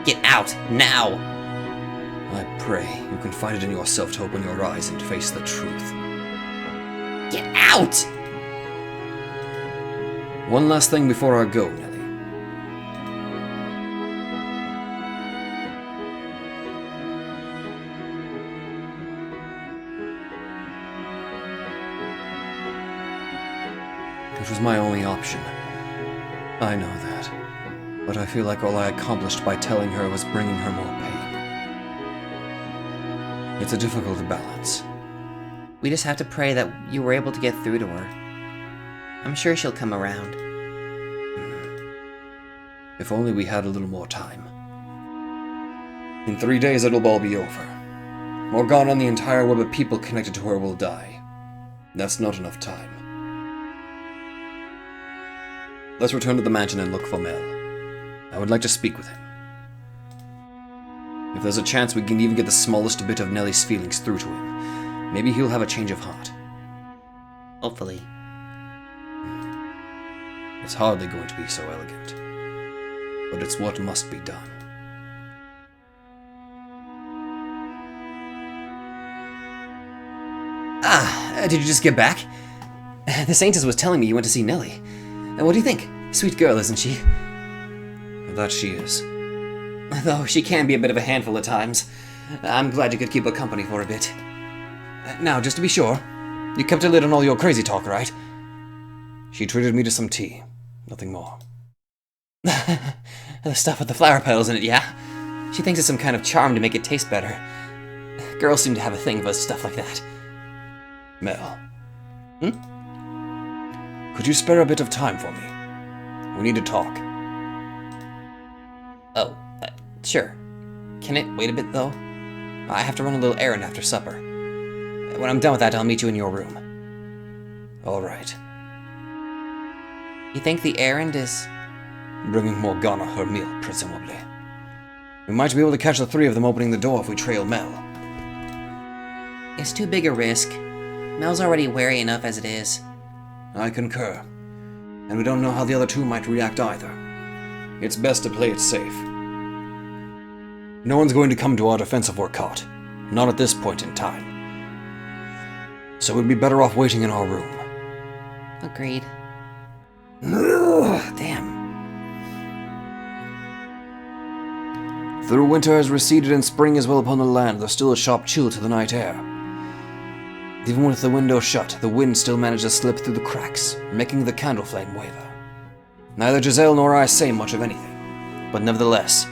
Get out, now! I pray you can find it in yourself to open your eyes and face the truth. Get out! One last thing before I go, Nelly. It was my only option. I know that. But I feel like all I accomplished by telling her was bringing her more pain. It's a difficult balance. We just have to pray that you were able to get through to her. I'm sure she'll come around. If only we had a little more time. In 3 days it'll all be over. Morgana and the entire web of people connected to her will die. That's not enough time. Let's return to the mansion and look for Mel. I would like to speak with him. If there's a chance we can even get the smallest bit of Nelly's feelings through to him, maybe he'll have a change of heart. Hopefully. It's hardly going to be so elegant, but it's what must be done. Did you just get back? The Saintess was telling me you went to see Nelly. What do you think? Sweet girl, isn't she? That she is. Though she can be a bit of a handful at times. I'm glad you could keep her company for a bit. Now, just to be sure, you kept a lid on all your crazy talk, right? She treated me to some tea. Nothing more. The stuff with the flower petals in it, yeah? She thinks it's some kind of charm to make it taste better. Girls seem to have a thing for stuff like that. Mel. Could you spare a bit of time for me? We need to talk. Oh, sure. Can it wait a bit, though? I have to run a little errand after supper. When I'm done with that, I'll meet you in your room. All right. You think the errand is... Bringing Morgana her meal, presumably. We might be able to catch the three of them opening the door if we trail Mel. It's too big a risk. Mel's already wary enough as it is. I concur. And we don't know how the other two might react either. It's best to play it safe. No one's going to come to our defense if we're caught. Not at this point in time. So we'd be better off waiting in our room. Agreed. Ugh, damn. Though winter has receded and spring is well upon the land, there's still a sharp chill to the night air. Even with the window shut, the wind still managed to slip through the cracks, making the candle flame waver. Neither Giselle nor I say much of anything, but nevertheless,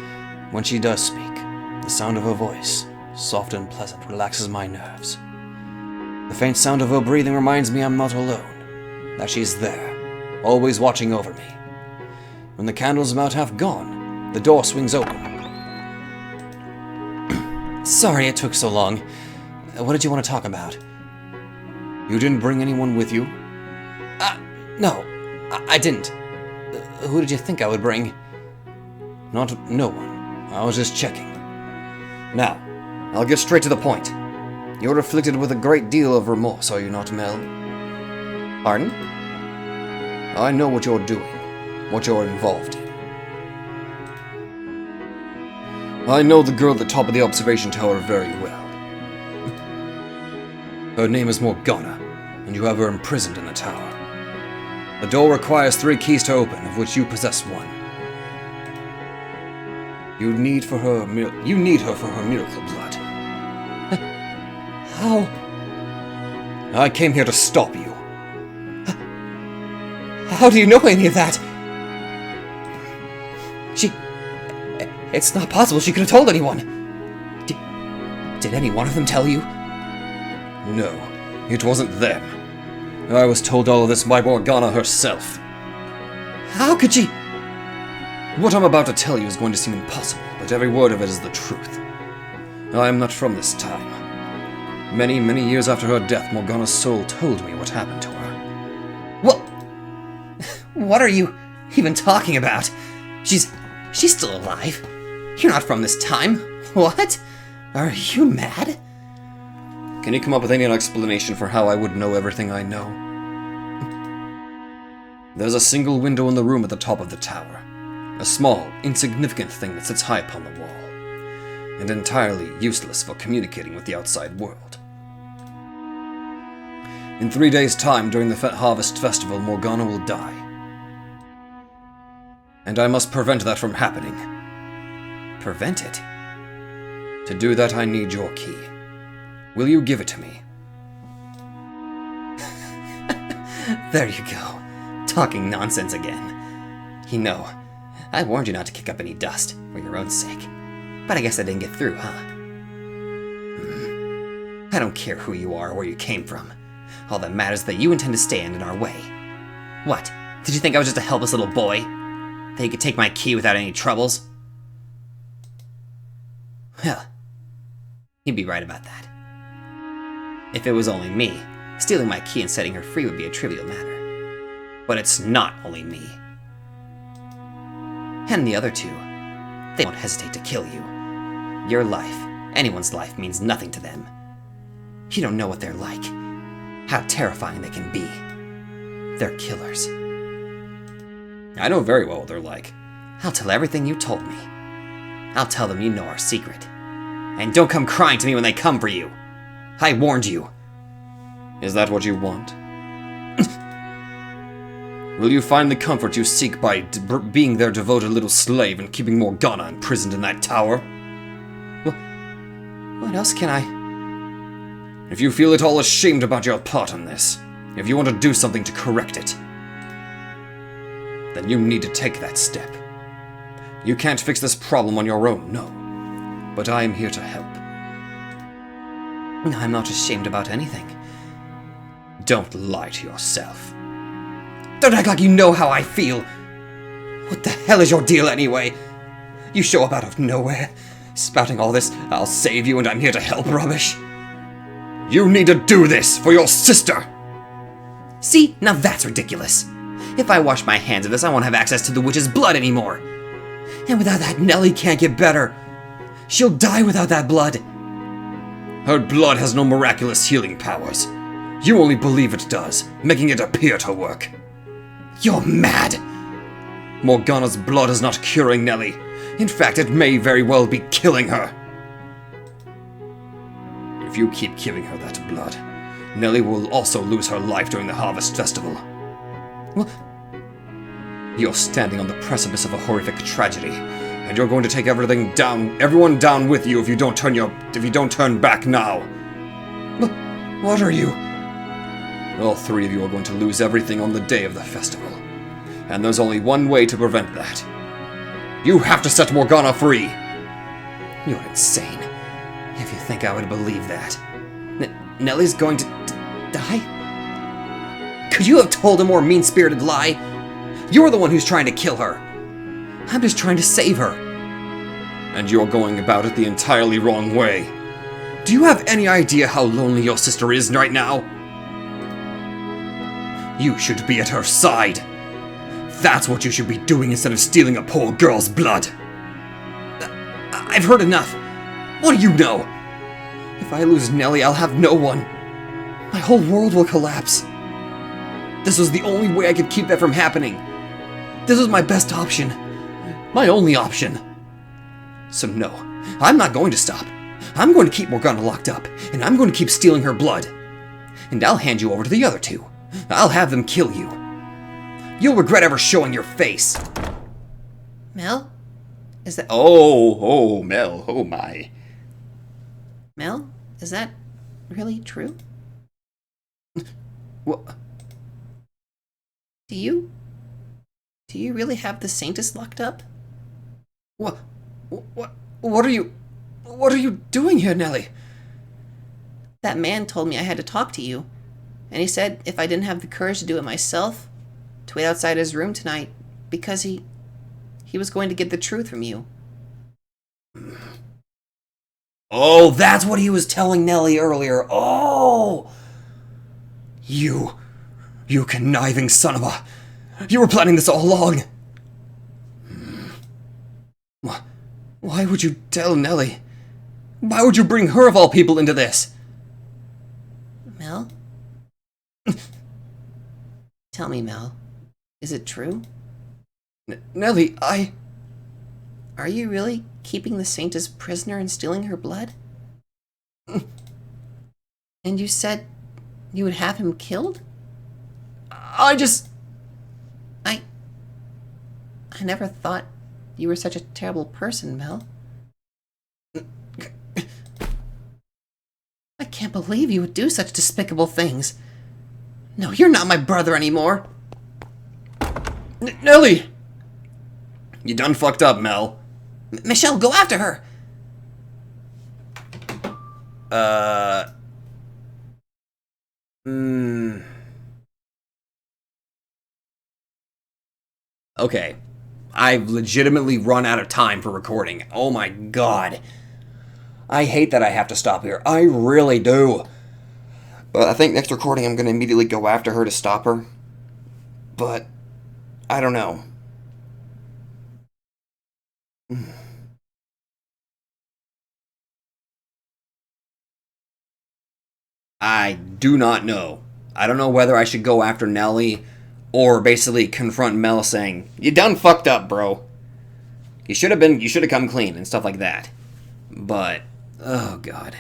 when she does speak, the sound of her voice, soft and pleasant, relaxes my nerves. The faint sound of her breathing reminds me I'm not alone, that she's there, always watching over me. When the candle's about half gone, the door swings open. Sorry it took so long. What did you want to talk about? You didn't bring anyone with you? No, I didn't. Who did you think I would bring? No one. I was just checking. Now, I'll get straight to the point. You're afflicted with a great deal of remorse, are you not, Mel? Pardon? I know what you're doing, what you're involved in. I know the girl at the top of the observation tower very well. Her name is Morgana, and you have her imprisoned in the tower. The door requires 3 keys to open, of which you possess one. You need her for her miracle blood. How? I came here to stop you. How do you know any of that? It's not possible she could have told anyone. Did any one of them tell you? No, it wasn't them. I was told all of this by Morgana herself. How could she? What I'm about to tell you is going to seem impossible, but every word of it is the truth. I am not from this time. Many, many years after her death, Morgana's soul told me what happened to her. What? What are you even talking about? She's still alive. You're not from this time. What? Are you mad? Can you come up with any explanation for how I would know everything I know? There's a single window in the room at the top of the tower. A small, insignificant thing that sits high upon the wall, and entirely useless for communicating with the outside world. In 3 days' time, during the Harvest Festival, Morgana will die. And I must prevent that from happening. Prevent it? To do that, I need your key. Will you give it to me? There you go. Talking nonsense again. You know, I warned you not to kick up any dust, for your own sake. But I guess I didn't get through, huh? I don't care who you are or where you came from. All that matters is that you intend to stand in our way. What? Did you think I was just a helpless little boy? That you could take my key without any troubles? Well, you'd be right about that. If it was only me, stealing my key and setting her free would be a trivial matter. But it's not only me. And the other two, they won't hesitate to kill you. Your life, anyone's life, means nothing to them. You don't know what they're like, how terrifying they can be. They're killers. I know very well what they're like. I'll tell everything you told me. I'll tell them you know our secret. And don't come crying to me when they come for you. I warned you. Is that what you want? Will you find the comfort you seek by being their devoted little slave and keeping Morgana imprisoned in that tower? What else can I? If you feel at all ashamed about your part in this, if you want to do something to correct it, then you need to take that step. You can't fix this problem on your own, no. But I am here to help. I'm not ashamed about anything. Don't lie to yourself. Don't act like you know how I feel. What the hell is your deal anyway? You show up out of nowhere, spouting all this "I'll save you and I'm here to help" rubbish. You need to do this for your sister! See, now that's ridiculous. If I wash my hands of this, I won't have access to the witch's blood anymore. And without that, Nellie can't get better. She'll die without that blood. Her blood has no miraculous healing powers. You only believe it does, making it appear to work. You're mad! Morgana's blood is not curing Nellie. In fact, it may very well be killing her. If you keep giving her that blood, Nellie will also lose her life during the Harvest Festival. What? You're standing on the precipice of a horrific tragedy, and you're going to take everyone down with you if you don't turn back now. What are you? All 3 of you are going to lose everything on the day of the festival. And there's only one way to prevent that. You have to set Morgana free! You're insane. If you think I would believe that. Nellie's going to die? Could you have told a more mean-spirited lie? You're the one who's trying to kill her. I'm just trying to save her. and you're going about it the entirely wrong way. Do you have any idea how lonely your sister is right now? You should be at her side. That's what you should be doing instead of stealing a poor girl's blood. I've heard enough. What do you know? If I lose Nellie, I'll have no one. My whole world will collapse. This was the only way I could keep that from happening. This was my best option. My only option. So no, I'm not going to stop. I'm going to keep Morgana locked up, and I'm going to keep stealing her blood. And I'll hand you over to the other two. I'll have them kill you. You'll regret ever showing your face. Mel? Is that... Oh, Mel, oh my. Mel? Is that really true? What? Do you really have the Saintess locked up? What are you doing here, Nellie? That man told me I had to talk to you. And he said if I didn't have the courage to do it myself, to wait outside his room tonight, because he was going to get the truth from you. Oh, that's what he was telling Nellie earlier. Oh! You conniving son of a... You were planning this all along. Why would you tell Nellie? Why would you bring her of all people into this? Mel? Tell me, Mel. Is it true? Nellie, Are you really keeping the Saintess prisoner and stealing her blood? And you said you would have him killed? I never thought you were such a terrible person, Mel. I can't believe you would do such despicable things. No, you're not my brother anymore. Nellie! You done fucked up, Mel. Michelle, go after her! Okay. I've legitimately run out of time for recording. Oh my god. I hate that I have to stop here. I really do. But I think next recording I'm going to immediately go after her to stop her. But I don't know. I do not know. I don't know whether I should go after Nellie or basically confront Mel saying, "You done fucked up, bro. You should have come clean," and stuff like that. But, oh god.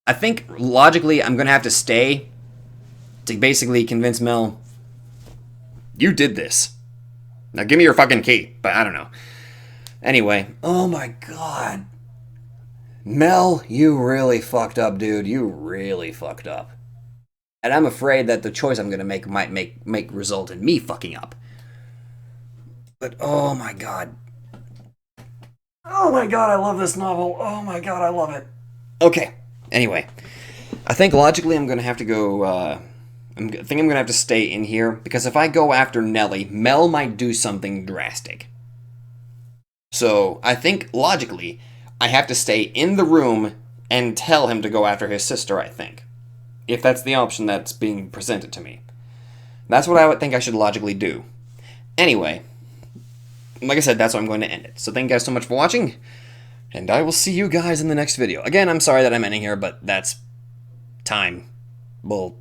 I think logically I'm going to have to stay to basically convince Mel, you did this. Now give me your fucking key. But I don't know. Anyway, oh my god. Mel, you really fucked up, dude. You really fucked up. And I'm afraid that the choice I'm going to make might make result in me fucking up. But oh my god. Oh my god, I love this novel. Oh my god, I love it. Okay, anyway. I think logically I'm going to have to go, I think I'm going to have to stay in here, because if I go after Nellie, Mel might do something drastic. So, I think logically, I have to stay in the room and tell him to go after his sister, I think. If that's the option that's being presented to me. That's what I would think I should logically do. Anyway, like I said, that's where I'm going to end it. So thank you guys so much for watching, and I will see you guys in the next video. Again, I'm sorry that I'm ending here, but that's time. Well,